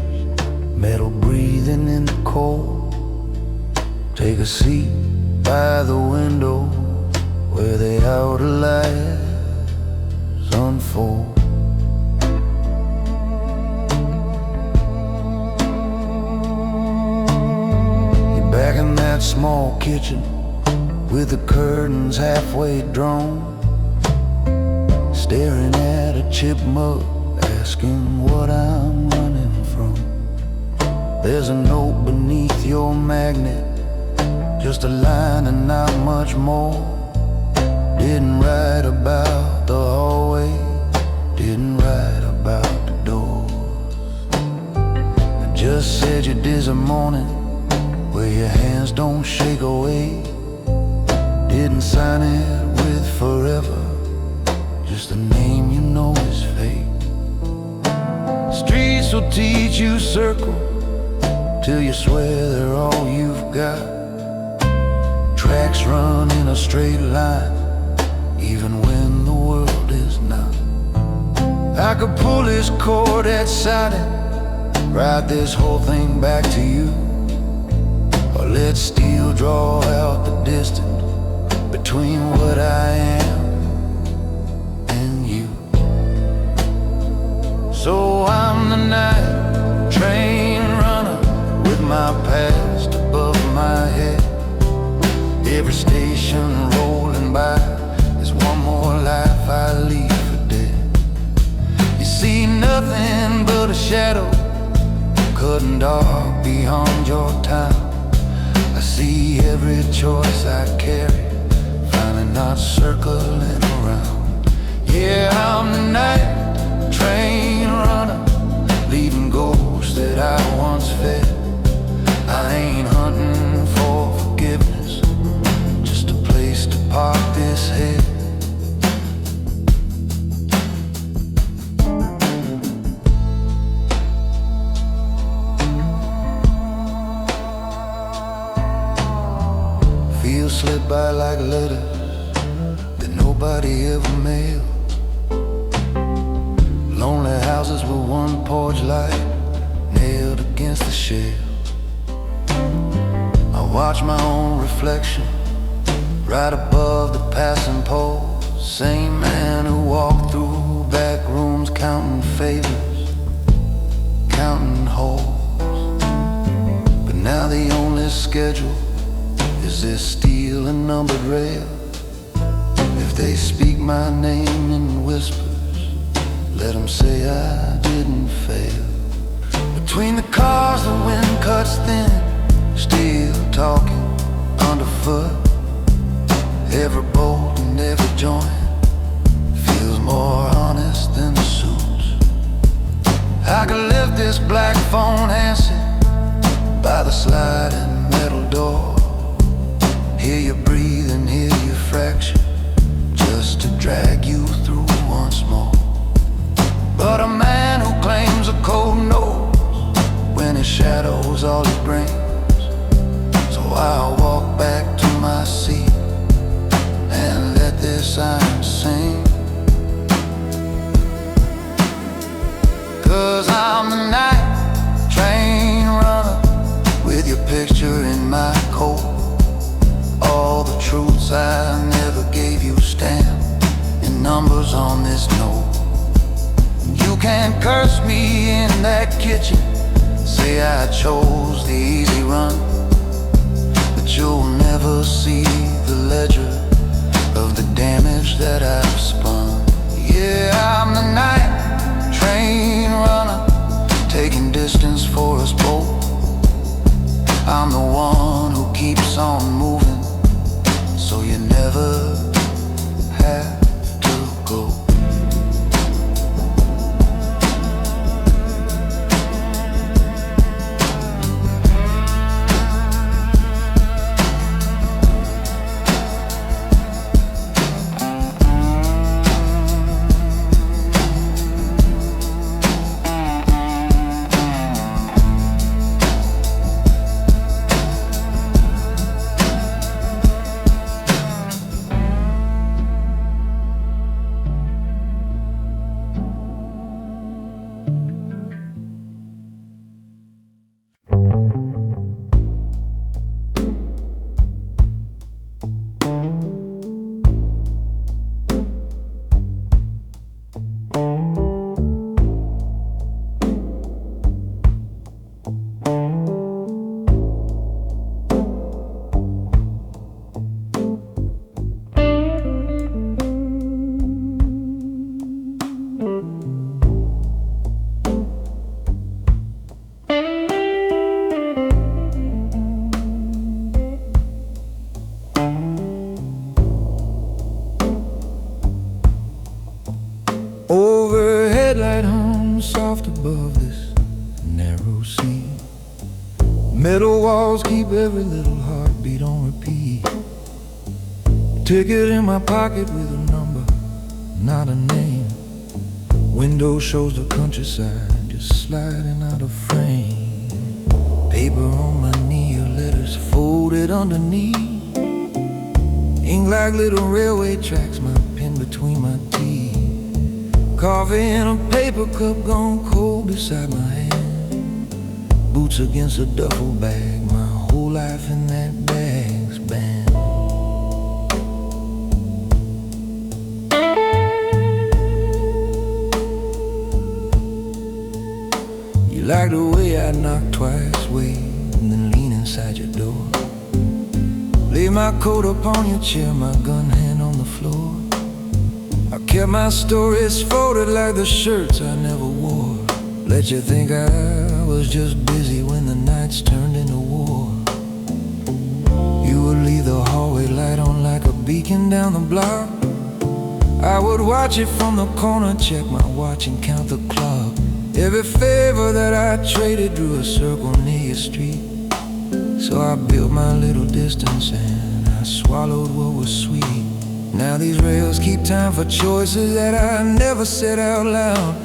metal breathing in the cold. Take a seat by the window where the outer lights unfold. You're back in that small kitchen with the curtains halfway drawn, staring at a chip mug, asking what I'm running from. There's a note beneath your magnet, just a line and not much more. Didn't write about the hallway, didn't write about the doors. I just said your dizzy morning, where your hands don't shake away. Didn't sign it with forever, just a name you know is fake. Streets will teach you circle till you swear they're all you've got. Tracks run in a straight line, even when the world is not. I could pull this cord that's silent, ride this whole thing back to you, or let steel draw out the distance between what I am and you. So I'm the night train runner with my past above my head. Every station rolling by is one more life I leave for dead. You see nothing but a shadow cutting dark beyond your time. I see every choice I carry, finally not circling around. Yeah, I'm the night train runner, leaving ghosts that I once fed. I ain't hunting for forgiveness, just a place to park this head. Feels slip by like letters that nobody ever mailed. Lonely houses with one porch light nailed against the shell. I watch my own reflection right above the passing pole. Same man who walked through back rooms counting favors, counting holes. But now the only schedule is this steel and numbered rail. If they speak my name in whispers, let them say I didn't fail. Between the cars the wind cuts thin, still talking underfoot. Every bolt and every joint feels more honest than the suits. I could lift this black phone handset by the sliding metal door, hear you breathe and hear you fracture, just to drag you through once more. But a man who claims a cold knows when his shadow's all he brings. So I'll walk back to my seat and let this iron sing. 'Cause I'm the night train runner with your picture in my coat. All the truths I never gave you stamped in numbers on this note. You can't curse me in that kitchen, say I chose the easy run, but you'll never see the ledger of the damage that I've spun. Yeah, I'm the night train runner, taking distance for us both. I'm the one who keeps on moving, so you never have to go. Metal walls keep every little heartbeat on repeat. Ticket in my pocket with a number, not a name. Window shows the countryside, just sliding out of frame. Paper on my knee, your letters folded underneath. Ink like little railway tracks, my pen between my teeth. Coffee in a paper cup gone cold beside my hand. Boots against a duffel bag, my whole life in that bag's band. You like the way I knock twice, wait, and then lean inside your door. Lay my coat upon your chair, my gun hand on the floor. I kept my stories folded like the shirts I never wore. Let you think I was just busy when the nights turned into war. You would leave the hallway light on like a beacon down the block. I would watch it from the corner, check my watch and count the clock. Every favor that I traded drew a circle near your street. So I built my little distance and I swallowed what was sweet. Now these rails keep time for choices that I never said out loud.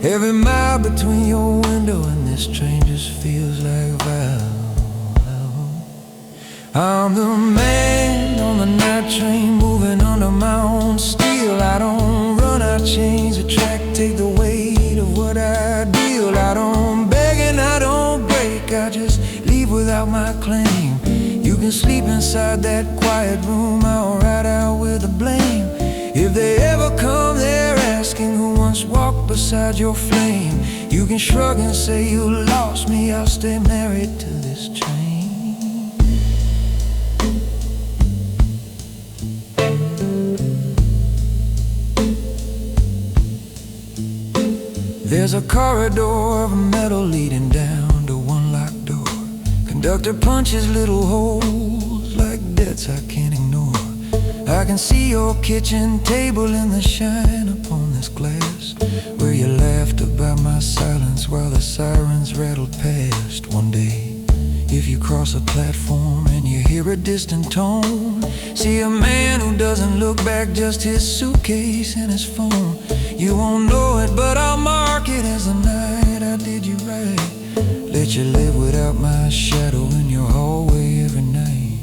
Every mile between your window and this train just feels like vow. I'm the man on the night train, moving under my own steel. I don't run, I change the track, take the weight of what I deal. I don't beg and I don't break, I just leave without my claim. You can sleep inside that quiet room, I'll ride out with the blame. If they ever come there asking who once walked beside your flame, you can shrug and say you lost me, I'll stay married to this train. There's a corridor of metal leading down to one locked door. Conductor punches little holes like debts I can't ignore. I can see your kitchen table in the shine upon this glass, where you laughed about my silence while the sirens rattled past. One day, if you cross a platform and you hear a distant tone, see a man who doesn't look back, just his suitcase and his phone. You won't know it, but I'll mark it as the night I did you right. Let you live without my shadow in your hallway every night.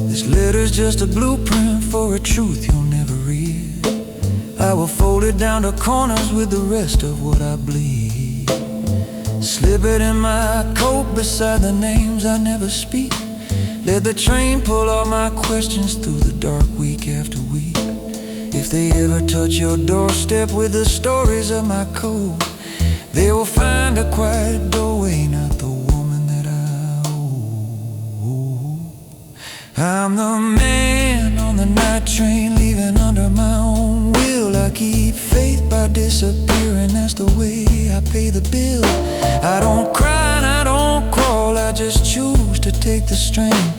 This letter's just a blueprint for a truth you'll never read. I will fold it down to corners with the rest of what I bleed. Slip it in my coat beside the names I never speak. Let the train pull all my questions through the dark week after week. If they ever touch your doorstep with the stories of my code, they will find a quiet doorway, not the woman that I owe. I'm the man on the night train, leaving under my own will. I keep faith by disappearing, that's the way I pay the bill. I don't cry and I don't crawl, I just choose to take the strain.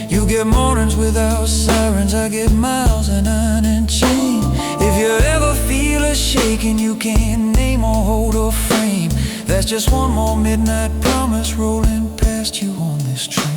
You get mornings without sirens, I get miles and iron and chain. If you ever feel a shaking you can't name or hold or frame, that's just one more midnight promise rolling past you on this train.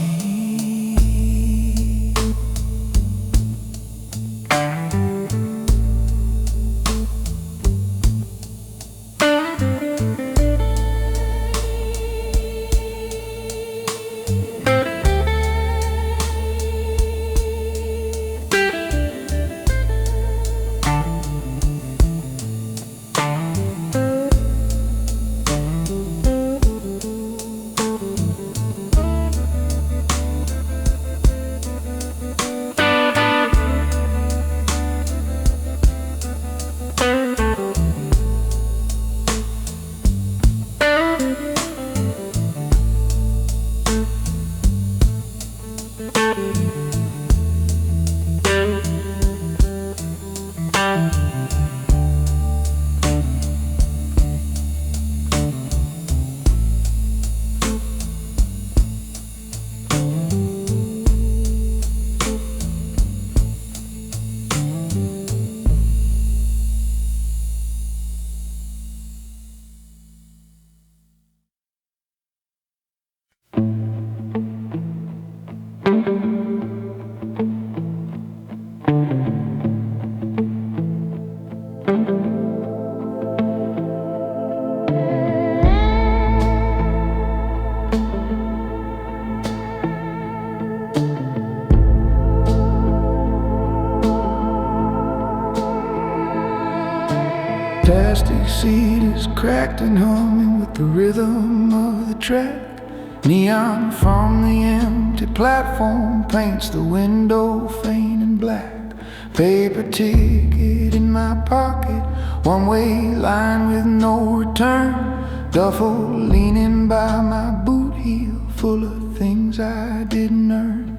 backseat is cracked and humming with the rhythm of the track. Neon from the empty platform paints the window faint and black. Paper ticket in my pocket, one-way line with no return. Duffel leaning by my boot heel, full of things I didn't earn.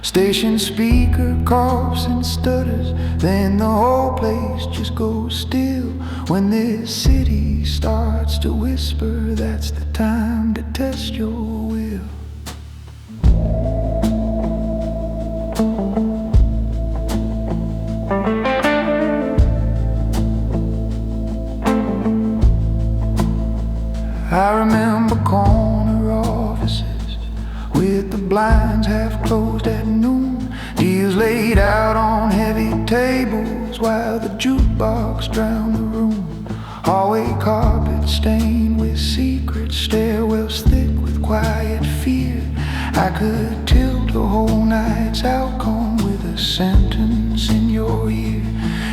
Station speaker coughs and stutters, then the whole place just goes still. When this city starts to whisper, that's the time to test your will. I remember corner offices with the blinds half closed at noon, deals laid out on heavy tables while the jukebox drowned the room. Hallway carpet stained with secrets, stairwells thick with quiet fear. I could tilt a whole night's outcome with a sentence in your ear.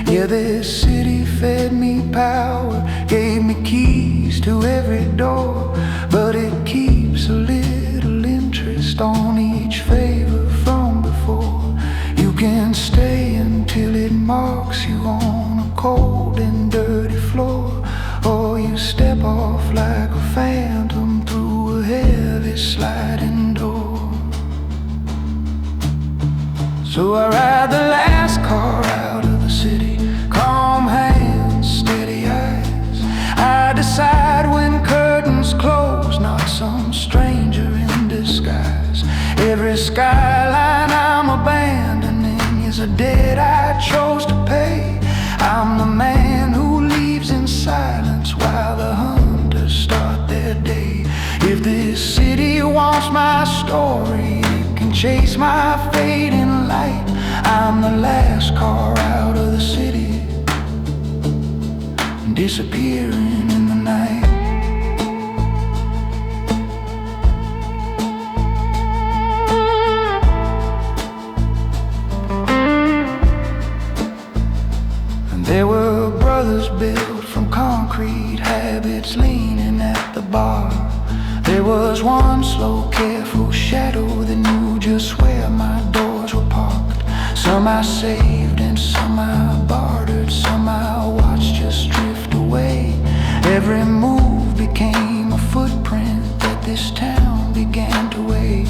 Yeah, this city fed me power, gave me keys to every door, but it keeps a little interest on each favor from before. You can stay until it marks you on a cold and dirty floor, or you step off like a phantom through a heavy sliding door. So I ride the last car out of the city, calm hands, steady eyes. I decide when curtains close, not some stranger in disguise. Every skyline I'm abandoning is a debt I chose to pay. I'm the man who leaves in silence while the hunters start their day. If this city wants my story, it can chase my fate in light. I'm the last car out of the city, disappearing in the night. And there were brothers built from concrete, habits leaning at the bar. There was one slow, careful shadow that knew just where my doors were parked. Some I saved and some I bartered, some I watched just drift away. Every move became a footprint that this town began to weigh.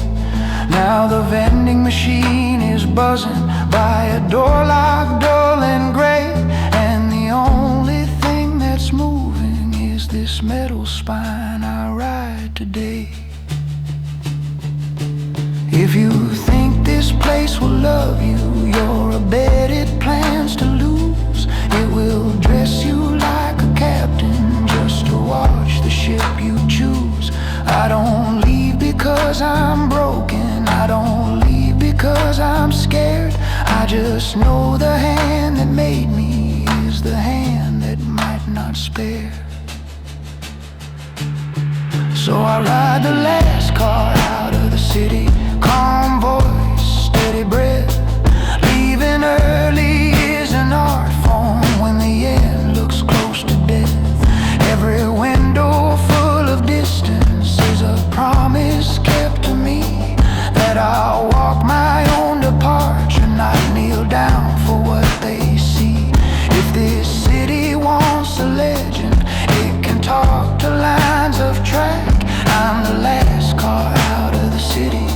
Now the vending machine is buzzing by a door locked dull and gray, and the only thing that's moving is this metal spine I ride today. If you think this place will love you, you're a bed it plans to lose. It will dress you like a captain just to watch the ship you choose. I don't leave because I'm broken, I don't leave because I'm scared. I just know the hand that made me is the hand that might not spare. So I ride the last car out of the city, calm voice, steady breath. Leaving early is an art form when the end looks close to death. Every window full of distance is a promise kept to me, that I'll walk my own departure, not kneel down for what they see. If this city wants a legend, it can talk to lines of track. I'm the last car out of the city,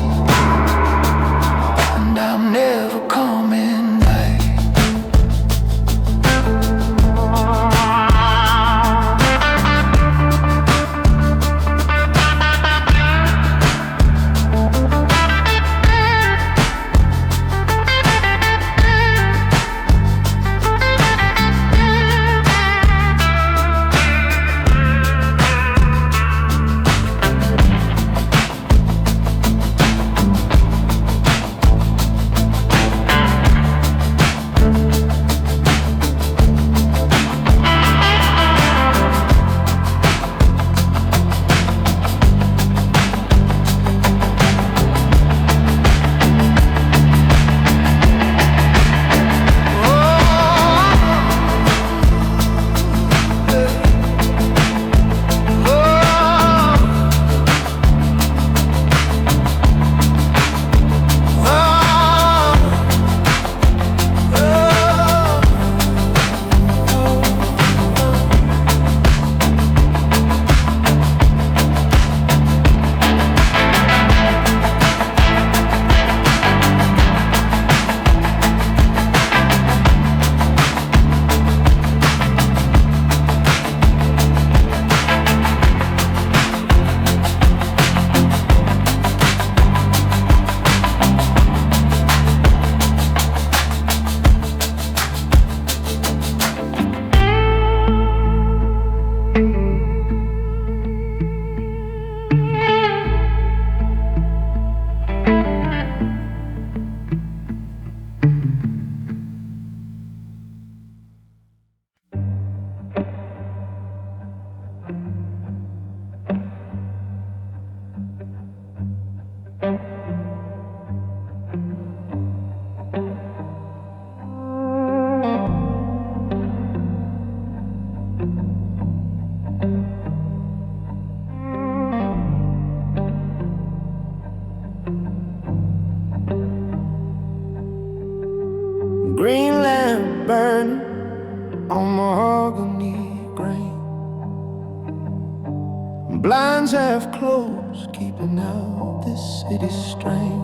Blinds half closed, keeping out this city's strain.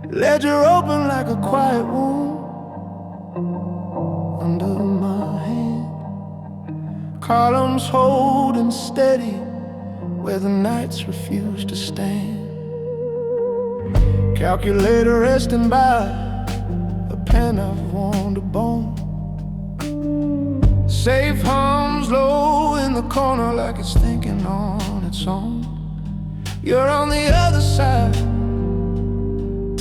Ledger open like a quiet wound under my hand. Columns holding steady where the nights refuse to stand. Calculator resting by a pen I've worn to bone. Safe hums low in the corner like it's thinking on its own. You're on the other side,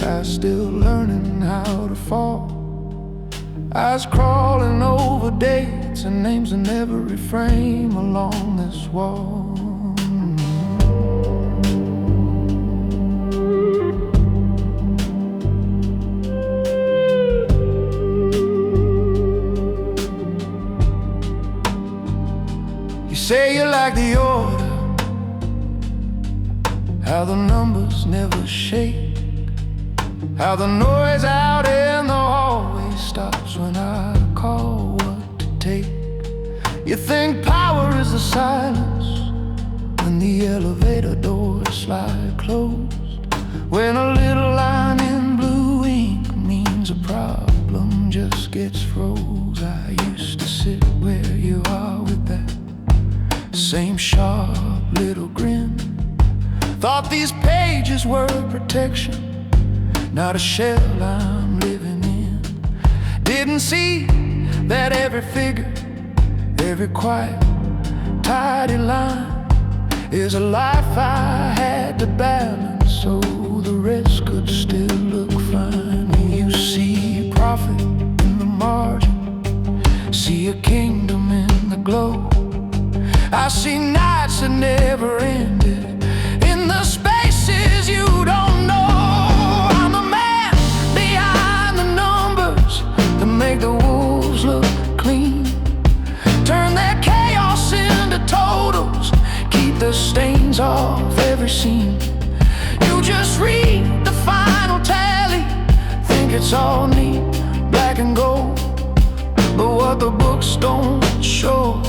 I still learning how to fall. Eyes crawling over dates and names in every frame along this wall. You say you like the order, how the numbers never shake, how the noise out in the hallway stops when I call what to take. You think power is the silence when the elevator doors slide closed, when a little line in blue ink means a problem just gets froze. I used to sit where you are with that same sharp little grin. Thought these pages were protection, not a shell I'm living in. Didn't see that every figure, every quiet, tidy line is a life I had to balance so the rest could still look fine. You see profit in the margin, see a kingdom in the glow. I see nights that never ended in the spaces you don't know. I'm the man behind the numbers that make the wolves look clean, turn their chaos into totals, keep the stains off every scene. You just read the final tally, think it's all neat, black and gold, but what the books don't show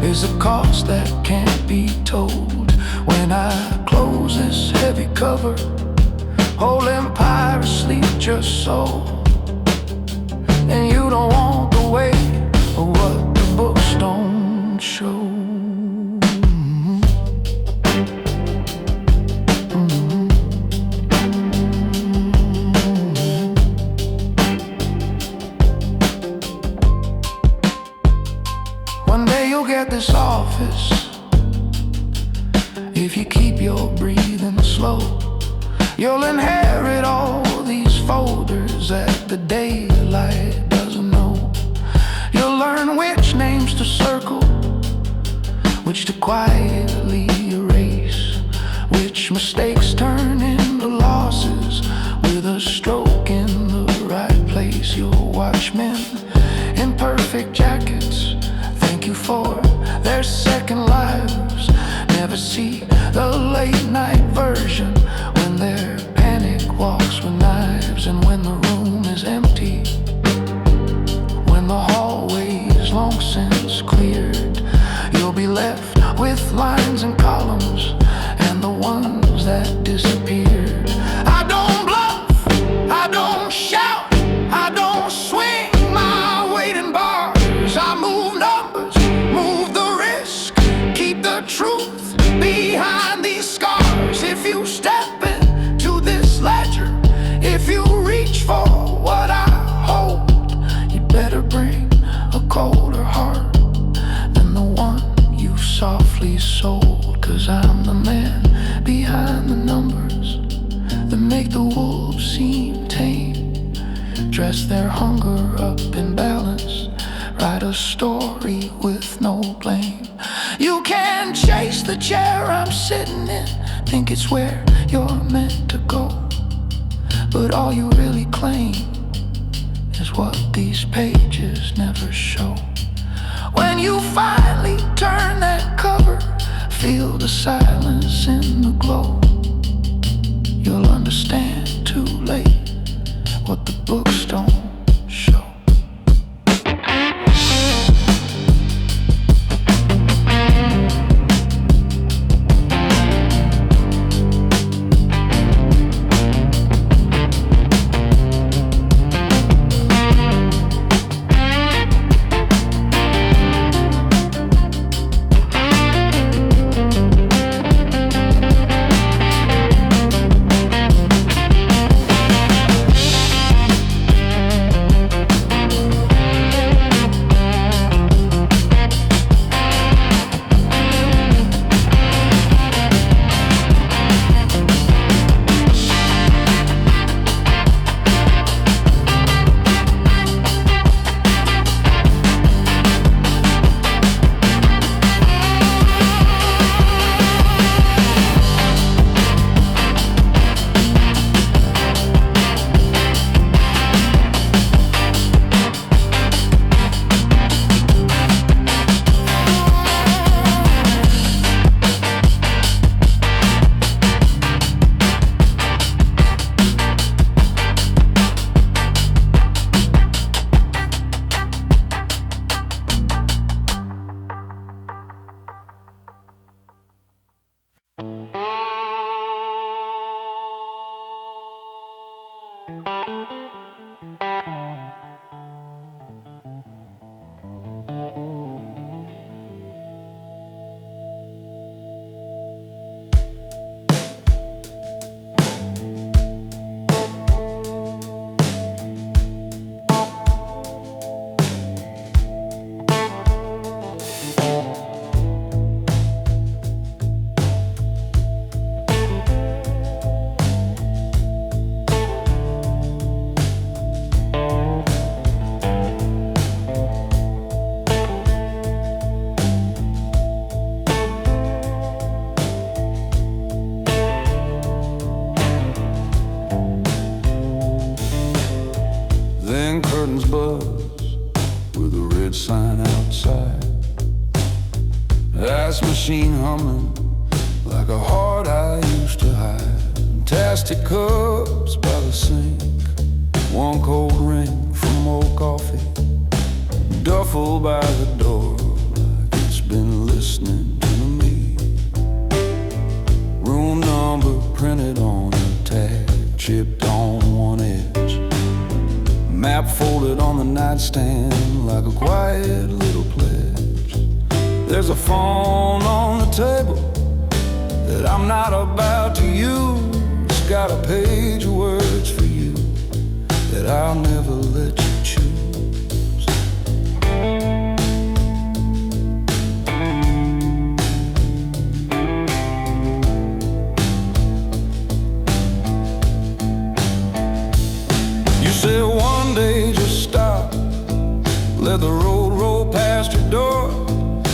is a cost that can't be told. When I close this heavy cover, whole empire asleep just so, and you don't want the weight of what the books don't show. One day you'll get this office, if you keep your breathing slow. You'll inherit all these folders that the daylight doesn't know. You'll learn which names to circle, which to quietly erase, which mistakes turn into losses with a stroke in the right place. You'll watch men in perfect jackets thank you for their second lives, never see the late night version when their panic walks with knives, and when the room is empty, when the hallway is long since cleared, you'll be left with lines and columns and the ones that disappeared. I don't bluff, I don't shout, I don't swing my weight in bars. I move numbers, move the risk, keep the truth behind these scars. If you step into this ledger, if you reach for what I hold, you better bring a colder heart than the one you softly sold. 'Cause I'm the man behind the numbers that make the wolves seem tame, dress their hunger up in balance, write a story with no blame. You can chase the chair I'm sitting in, think it's where you're meant to go, but all you really claim is what these pages never show. When you finally turn that cover, feel the silence in the glow, you'll understand too late what the books don't show. That's machine humming like a heart I used to hide. Fantastic cups by the sink, one cold ring from old coffee, duffel by the door like it's been listening to me. Room number printed on a tag, chipped on one edge, map folded on the nightstand like a quiet little pledge. There's a phone on the table that I'm not about to use. It's got a page of words for you that I'll never let you choose. You said one day just stop, let the road roll past your door.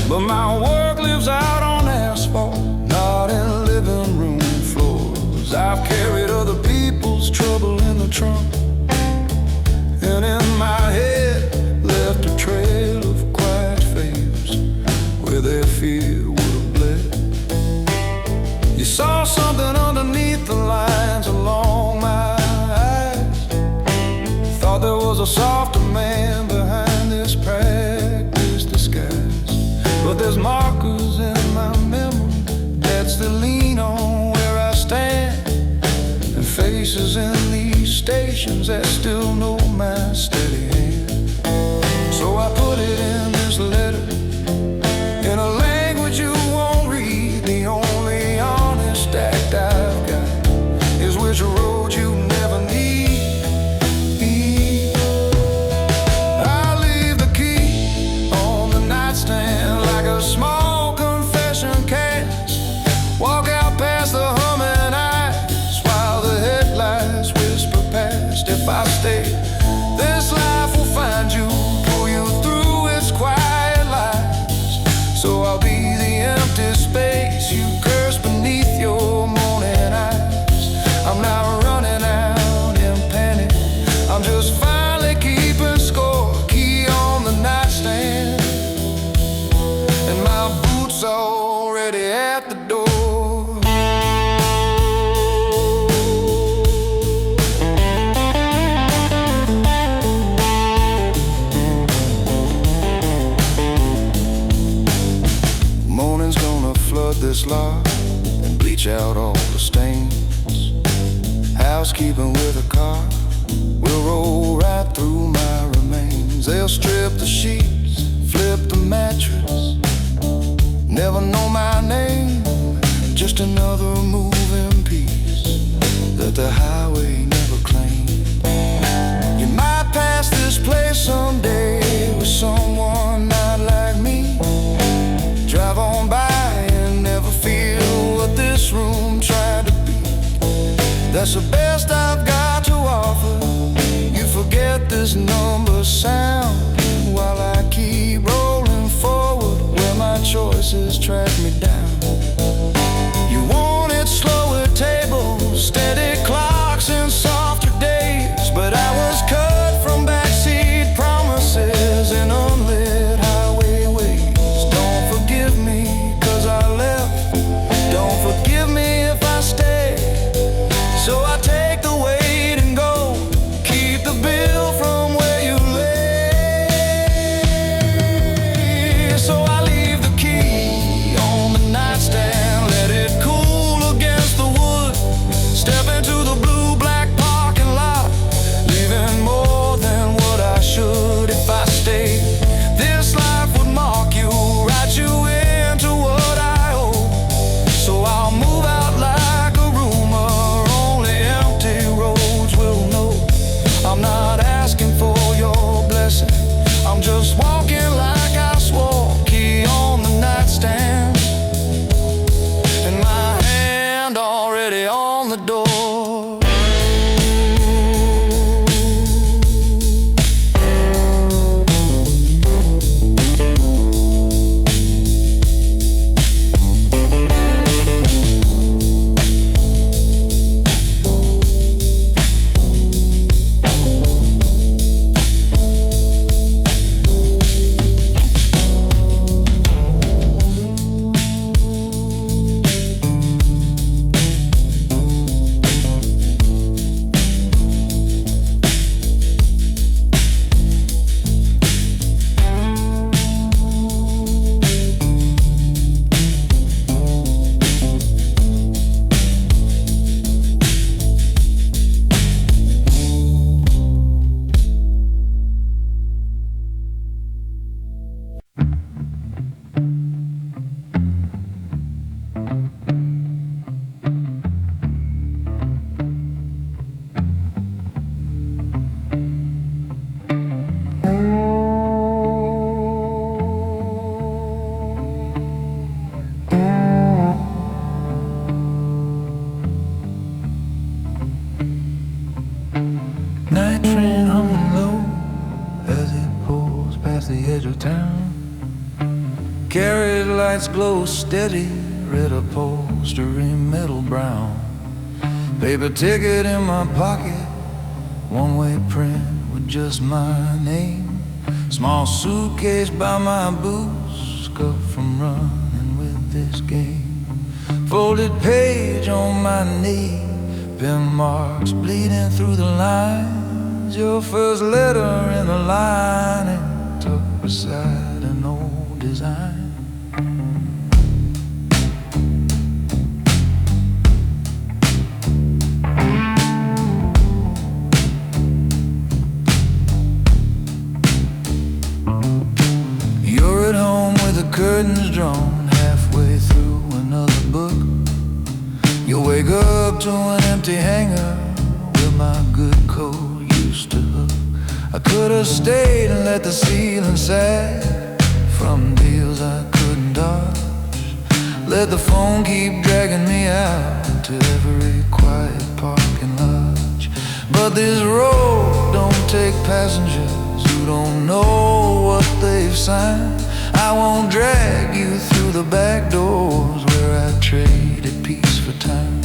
But my work lives out on asphalt, not in living room floors. I've carried other people's trouble in the trunk, and in my head left a trail of quiet faves where their fear would have bled. You saw something underneath the lines along my eyes, thought there was a softer man behind this practiced disguise. But there's markers in my memory that still lean on where I stand, and faces in these stations that still know my steady hand. So I put it in this letter, in a language you won't read. The only honest act I've got is which road you never need. I leave the key on the nightstand like a small confession cast. Walk out past the humming eyes while the headlights whisper past. If I stay, this life will find you, pull you through its quiet lies. So I'll be the empty space you curse beneath your moaning eyes. I'm not running out in panic, I'm just finally keeping score. Key on the nightstand, and my boots already at the door. Morning's gonna flood this lot and bleach out all the stains. Housekeeping with a car will roll right through my remains. They'll strip the sheets, flip the mattress, never know my name, just another moving piece that the highway never claimed. You might pass this place someday with someone not like me. Drive on by and never feel what this room tried to be. That's the best I've got to offer. You forget this number sound while I keep rolling forward where my choices track me down. You wanted slower tables, steady clocks, and softer days, but I was cut from backseat promises and unlit highway ways. Don't forgive me 'cause I left, don't forgive me if I stay. So I take the weight and go, keep the bill from where you lay. So I leave the key on the nightstand. lights glow steady, red upholstery, metal brown. Paper ticket in my pocket, one-way print with just my name. Small suitcase by my boots, scuffed from running with this game. Folded page on my knee, pen marks bleeding through the lines. Your first letter in the line, and tucked beside an old design. You're at home with the curtains drawn, halfway through another book. You'll wake up to an empty hanger where my good coat used to hook. I could have stayed and let the ceiling sag from deals I couldn't dodge. Let the phone keep dragging me out to every quiet parking lodge. But this road don't take passengers who don't know what they've signed. I won't drag you through the back doors where I traded peace for time.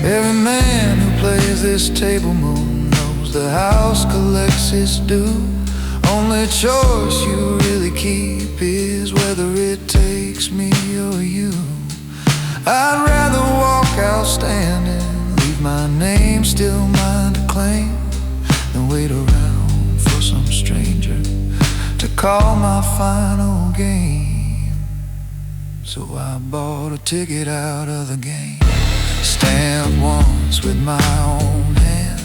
Every man who plays this table moon knows the house collects its due. Only choice you really keep is whether it takes me or you. I'd rather walk out standing, leave my name still mine to claim, than wait around for some stranger to call my final game. So I bought a ticket out of the game. Stamped once with my own hand,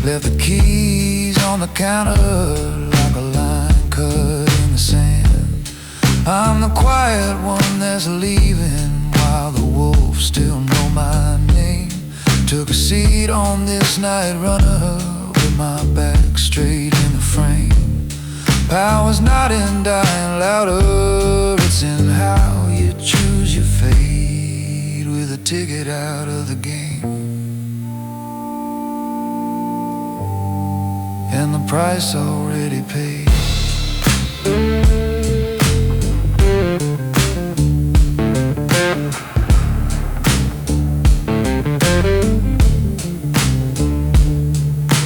left the keys on the counter like a line cut in the sand. I'm the quiet one that's leaving while the wolves still know my name. Took a seat on this night runner with my back straight in the frame. Power's not in dying louder, it's in how you choose your fate with a ticket out of the game. And the price already paid.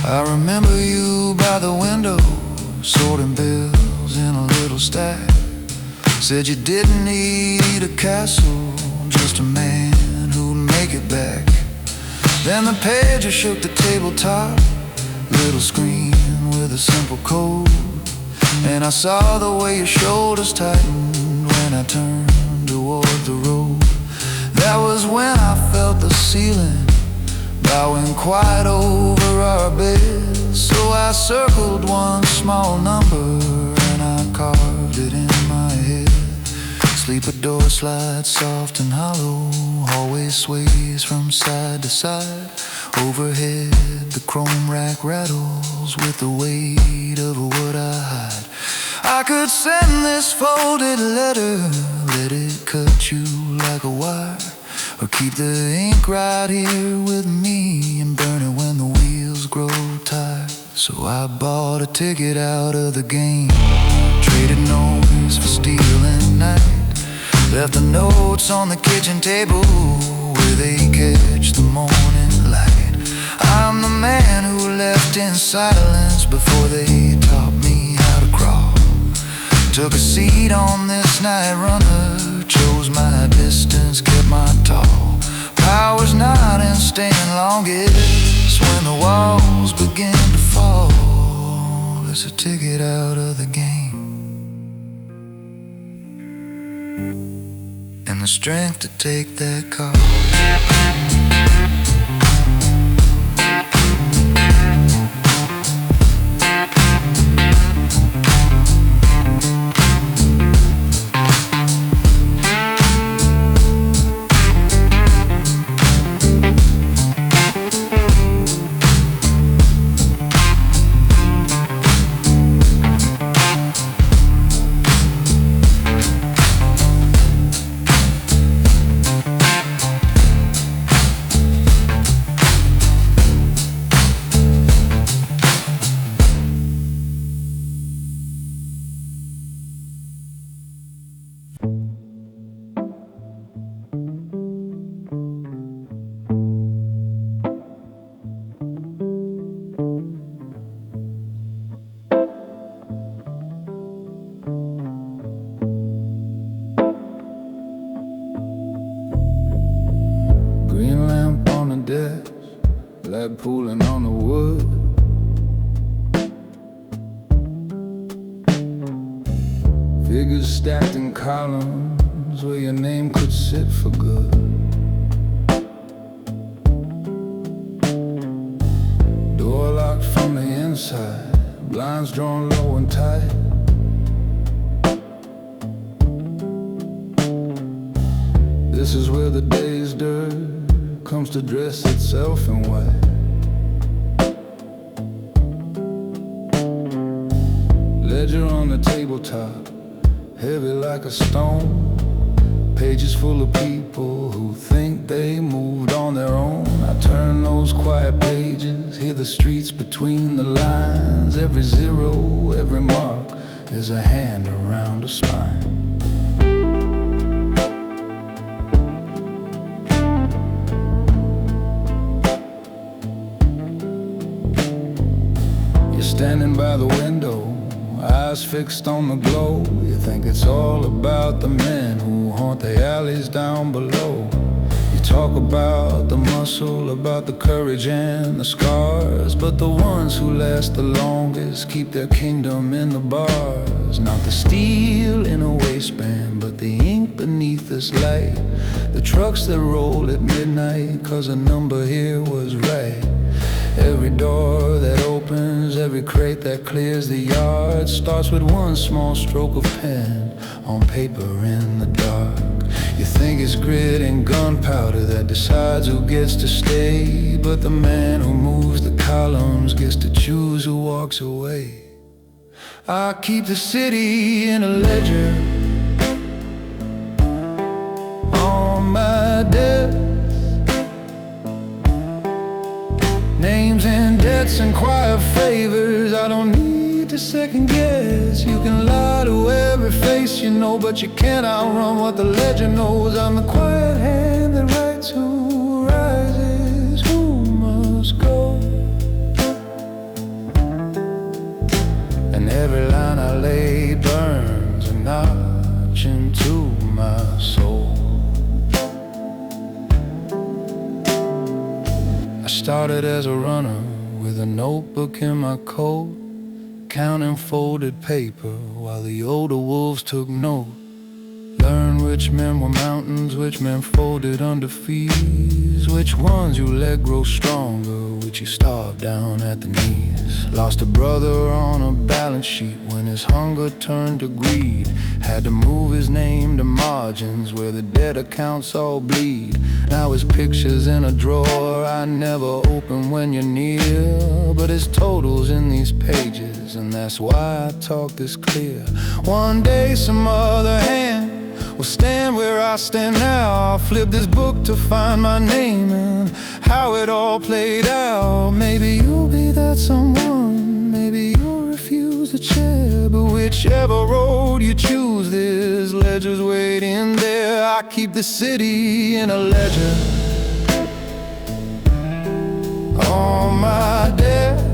I remember you by the window, sorting bills in a little stack. Said you didn't need a castle, just a man who'd make it back. Then the pager shook the tabletop, little screen with a simple code. And I saw the way your shoulders tightened when I turned toward the road. That was when I felt the ceiling bowing quiet over our bed. So I circled one small number and I carved it in my head. Sleeper door slides soft and hollow, hallway sways from side to side. Overhead the chrome rack rattles with the weight of what I hide. I could send this folded letter, let it cut you like a wire, or keep the ink right here with me and burn it when the wheels grow tired. So I bought a ticket out of the game, traded noise for steel and night. Left the notes on the kitchen table where they catch the morning light. I'm the man who left in silence before they taught me how to crawl. Took a seat on this night runner, chose my distance, kept my tall. Power's not in staying longest when the walls begin to fall. It's a ticket out of the game, and the strength to take that call. Flag pooling on the wood. Figures stacked in columns where your name could sit for good. Door locked from the inside, blinds drawn low and tight. This is where the day's dirt comes to dress itself in white. Ledger on the tabletop, heavy like a stone. Pages full of people who think they moved on their own. I turn those quiet pages, hear the streets between the lines. Every zero, every mark is a hand around a spine. You're standing by the window, eyes fixed on the glow. You think it's all about the men who haunt the alleys down below. You talk about the muscle, about the courage and the scars, but the ones who last the longest keep their kingdom in the bars. Not the steel in a waistband, but the ink beneath this light. The trucks that roll at midnight, 'cause a number here was right. Every door that opens, every crate that clears the yard starts with one small stroke of pen on paper in the dark. You think it's grit and gunpowder that decides who gets to stay, but the man who moves the columns gets to choose who walks away. I keep the city in a ledger on my desk. Names and debts and quiet favors, I don't need to second guess. You can lie to every face you know, but you can't outrun what the legend knows. I'm the quiet hand that writes who rises, who must go. And every line I lay burns a notch into my soul. Started as a runner with a notebook in my coat, counting folded paper while the older wolves took note. Learned which men were mountains, which men folded under fees, which ones you let grow stronger, which you starved down at the knees. Lost a brother on a balance sheet when his hunger turned to greed. Had to move his name to margins where the debt accounts all bleed. Now his picture's in a drawer I never open when you're near, but his total's in these pages, and that's why I talk this clear. One day some other hand will stand where I stand now. I'll flip this book to find my name and how it all played out. Maybe you'll be that someone, maybe you'll refuse the chair, but whichever road you choose, this ledger's waiting there. I keep the city in a ledger on my desk.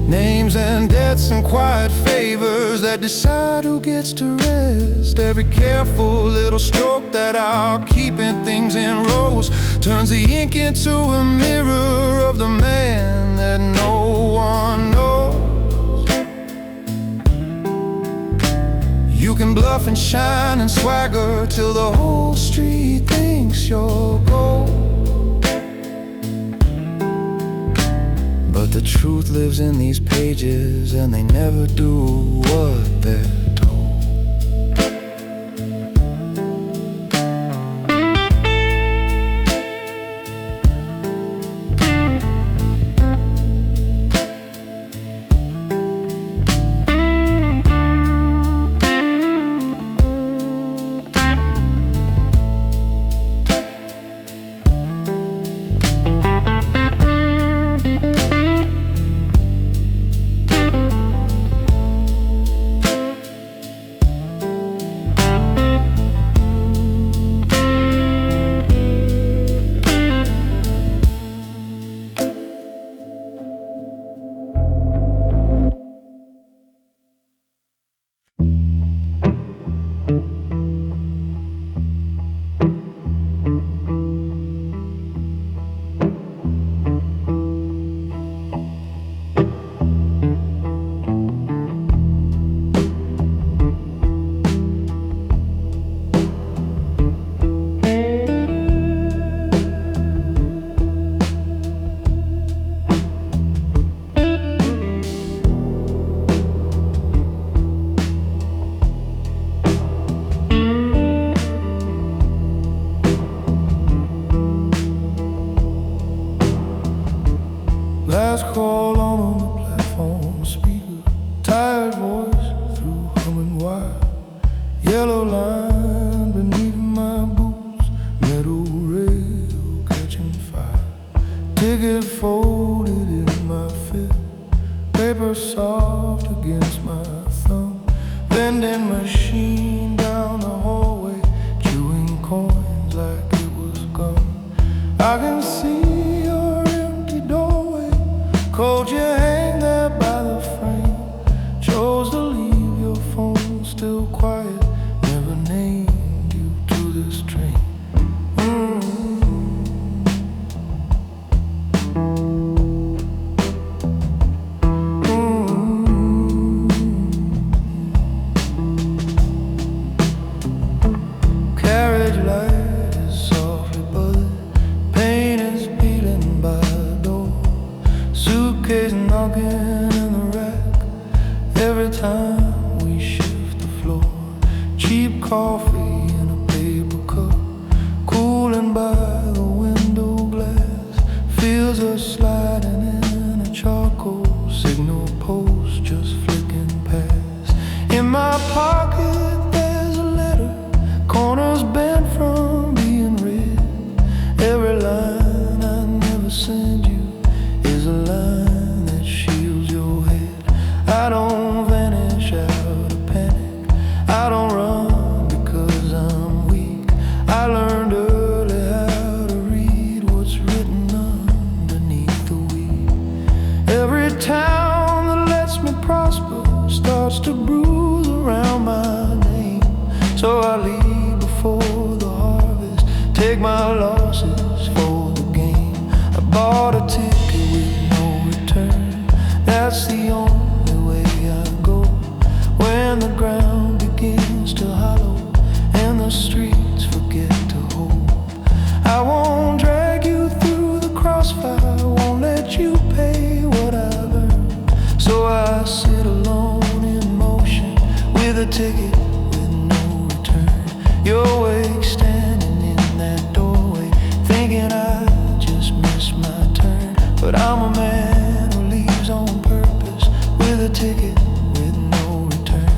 Names and debts and quiet favors that decide who gets to rest. Every careful little stroke that I'll keep in things in rows turns the ink into a mirror of the man that no one knows. You can bluff and shine and swagger till the whole street thinks you're gold, but the truth lives in these pages, and they never do what they're told. take my losses for the game. I bought a ticket with no return. That's the only way I go when the ground begins to hollow and the streets forget to hold. I won't drag you through the crossfire, won't let you pay what I've earned. So I sit alone in motion with a ticket with no return. You're awake standing in that doorway, thinking I just missed my turn. But I'm a man who leaves on purpose with a ticket with no return.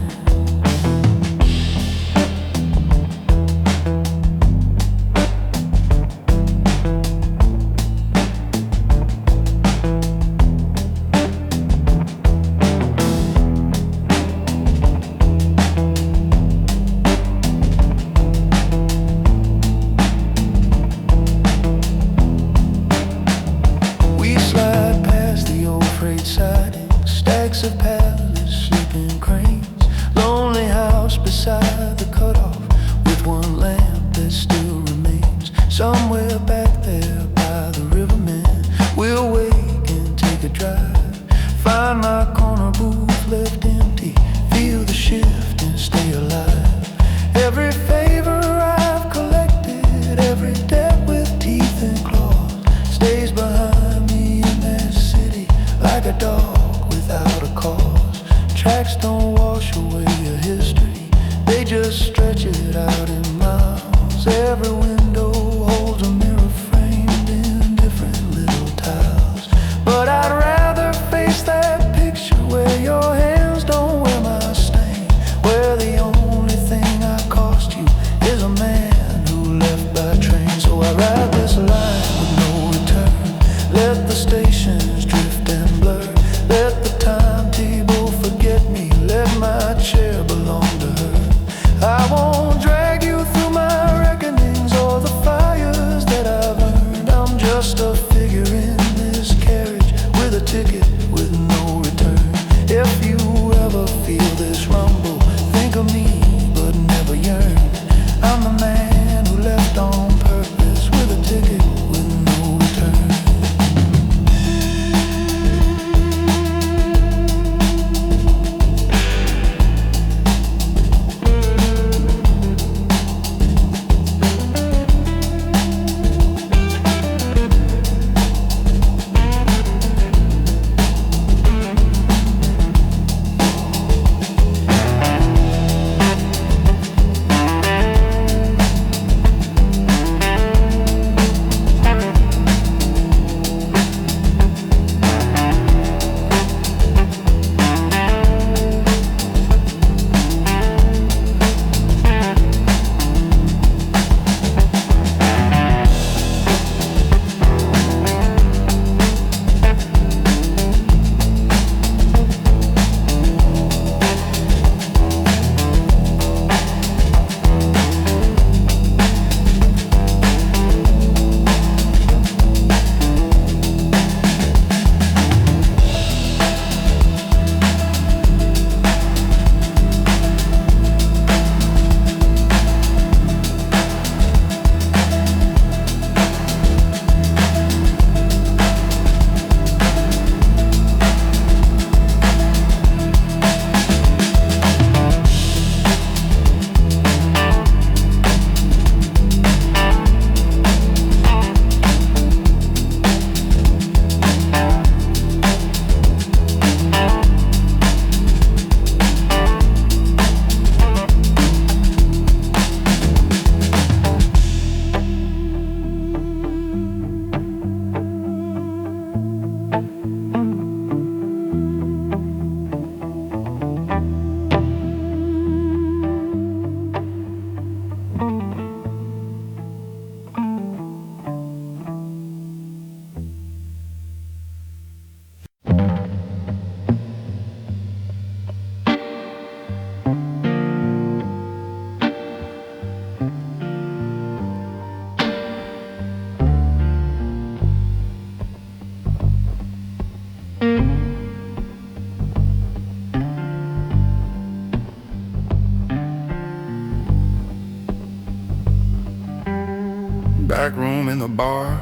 back room in the bar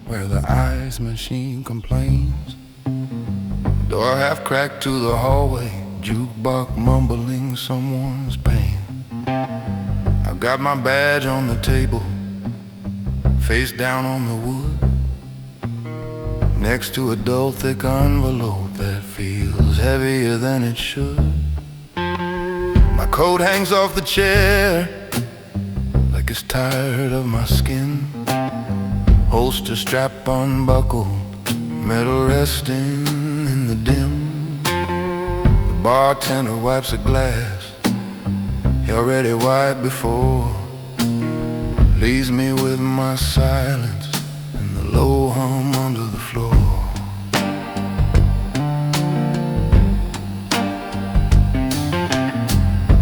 where the ice machine complains. Door half cracked to the hallway, jukebox mumbling someone's pain. I've got my badge on the table, face down on the wood, next to a dull thick envelope that feels heavier than it should. My coat hangs off the chair like it's tired of my skin. Holster strap unbuckled, metal resting in the dim. The bartender wipes a glass he already wiped before, leaves me with my silence and the low hum under the floor.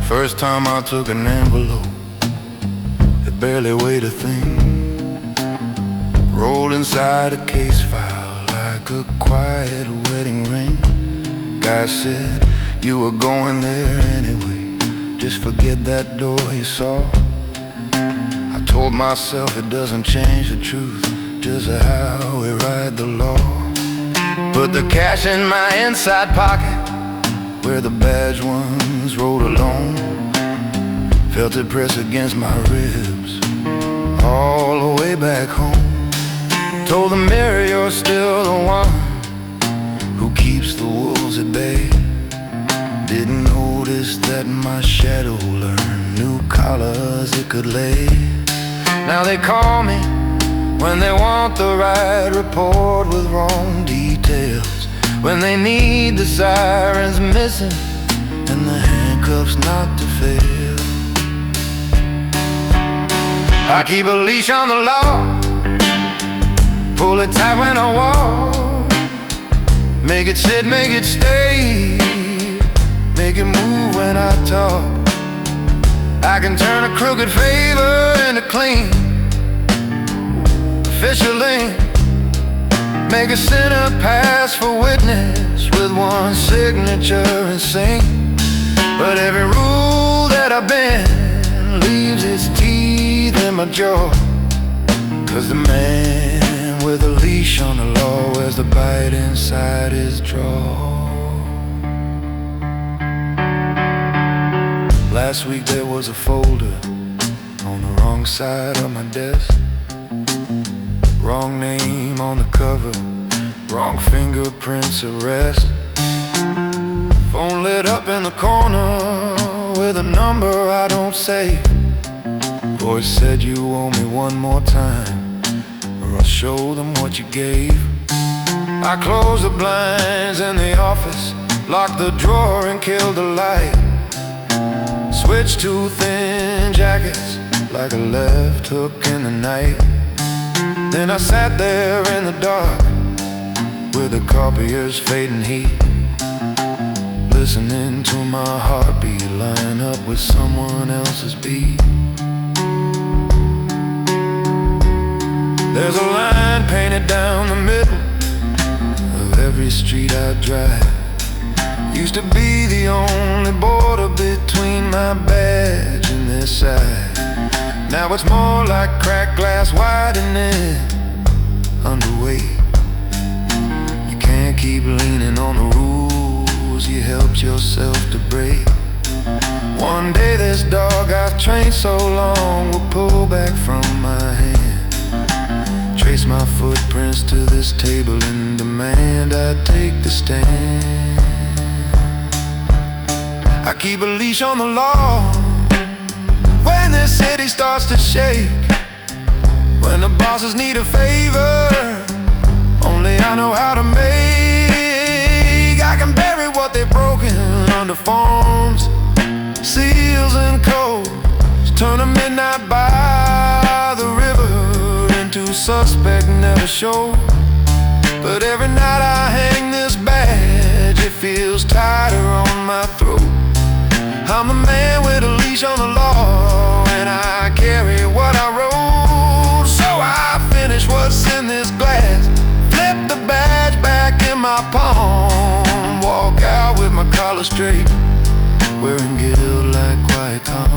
First time I took an envelope, it barely weighed a thing. Rolled inside a case file like a quiet wedding ring. Guy said, you were going there anyway, just forget that door you saw. I told myself it doesn't change the truth, just how we write the law. Put the cash in my inside pocket where the badge ones rode alone. Felt it press against my ribs all the way back home. Told the mirror you're still the one who keeps the wolves at bay. Didn't notice that my shadow learned new collars it could lay. Now they call me when they want the right report with wrong details, when they need the sirens missing and the handcuffs not to fail. I keep a leash on the law, pull it tight when I walk, make it sit, make it stay, make it move when I talk. I can turn a crooked favor into clean, officially make a sinner pass for witness with one signature and sing. But every rule that I bend leaves its teeth in my jaw, 'cause the man with a leash on the law wears the bite inside his jaw. Last week there was a folder on the wrong side of my desk. Wrong name on the cover, wrong fingerprints arrest. Phone lit up in the corner with a number I don't save. Voice said you owe me one more time, or I'll show them what you gave. I closed the blinds in the office, locked the drawer and killed the light. Switched to thin jackets like a left hook in the night. Then I sat there in the dark with the copier's fading heat, listening to my heartbeat line up with someone else's beat. There's a line painted down the middle of every street I drive. Used to be the only border between my badge and this side. Now it's more like cracked glass widening underweight. You can't keep leaning on the rules you helped yourself to break. One day this dog I've trained so long will pull back from my hand, trace my footprints to this table and demand I take the stand. I keep a leash on the law when this city starts to shake, when the bosses need a favor only I know how to make. I can bury what they've broken under forms, seals and codes, turn a midnight by the river into suspect never show. But every night I hang this badge, it feels tighter on my throat. I'm the man with a leash on the law, and I carry what I wrote. So I finish what's in this glass, flip the badge back in my palm, walk out with my collar straight, wearing guilt like quiet calm.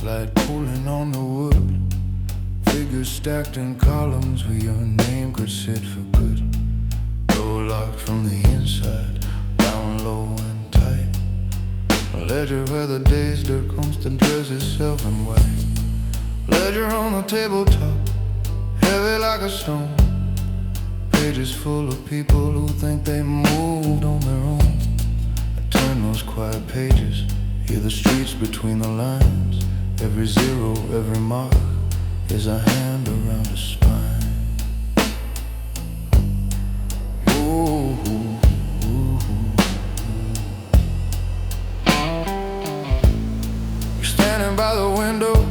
light pulling on the wood, figures stacked in columns where your name could sit for good. Door locked from the inside, down low and tight. A ledger where the day's dirt comes to dress itself in white. Ledger on the tabletop, heavy like a stone. Pages full of people who think they moved on their own. I turn those quiet pages, hear the streets between the lines. Every zero, every mark is a hand around a spine. Ooh, ooh, ooh. You're standing by the window,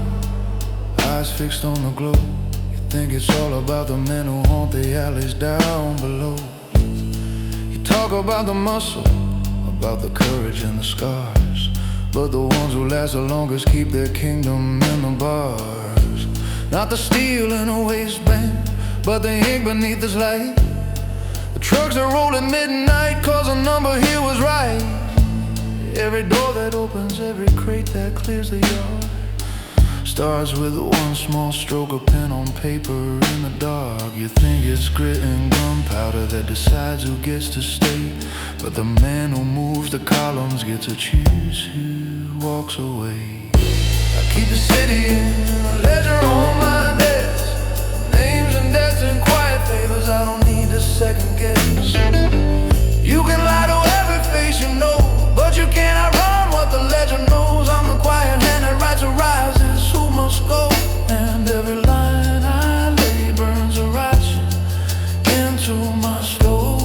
eyes fixed on the glow. You think it's all about the men who haunt the alleys down below. You talk about the muscle, about the courage and the scars, but the ones who last the longest keep their kingdom in the bars. Not the steel in a waistband, but the ink beneath this light. The trucks that roll at midnight, cause the number here was right. Every door that opens, every crate that clears the yard, starts with one small stroke of pen on paper in the dark. You think it's grit and gunpowder that decides who gets to stay, but the man who moves the columns gets to choose who walks away. I keep the city in a ledger on my desk, names and debts and quiet favors I don't need to second guess. You can lie to every face you know, but you can't outrun what the ledger knows. I'm the quiet hand that writes horizons who must go, and every line I lay burns a ratchet into my soul.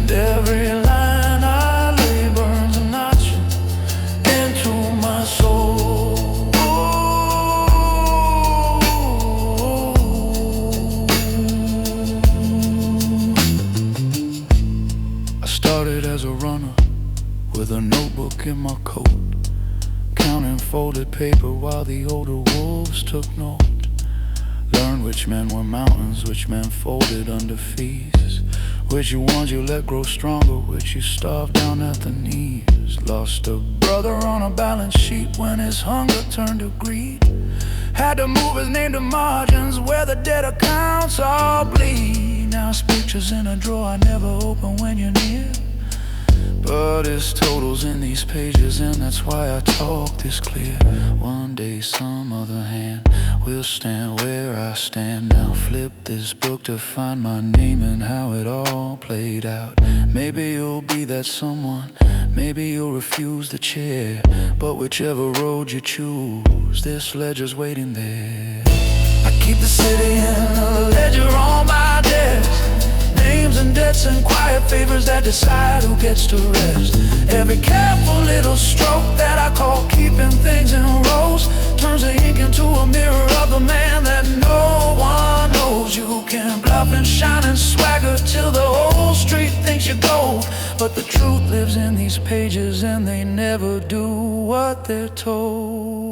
And every line I lay burns a notch into my soul. I started as a runner with a notebook in my coat, counting folded paper while the older wolves took note. Learned which men were mountains, which men folded under fees, which ones you let grow stronger, which you starved down at the knees. Lost a brother on a balance sheet when his hunger turned to greed. Had to move his name to margins where the debt accounts all bleed. Now it's pictures in a drawer I never open when you're near, but it's totals in these pages, and that's why I talk this clear. One day some other hand will stand where I stand now. Flip this book to find my name and how it all played out. Maybe you'll be that someone, maybe you'll refuse the chair, but whichever road you choose, this ledger's waiting there. I keep the city in a ledger on my desk, names and debts and quiet favors that decide who gets to rest. Every careful little stroke that I call keeping things in rows turns the ink into a mirror of the man that no one knows. You can bluff and shine and swagger till the whole street thinks you're gold, but the truth lives in these pages and they never do what they're told.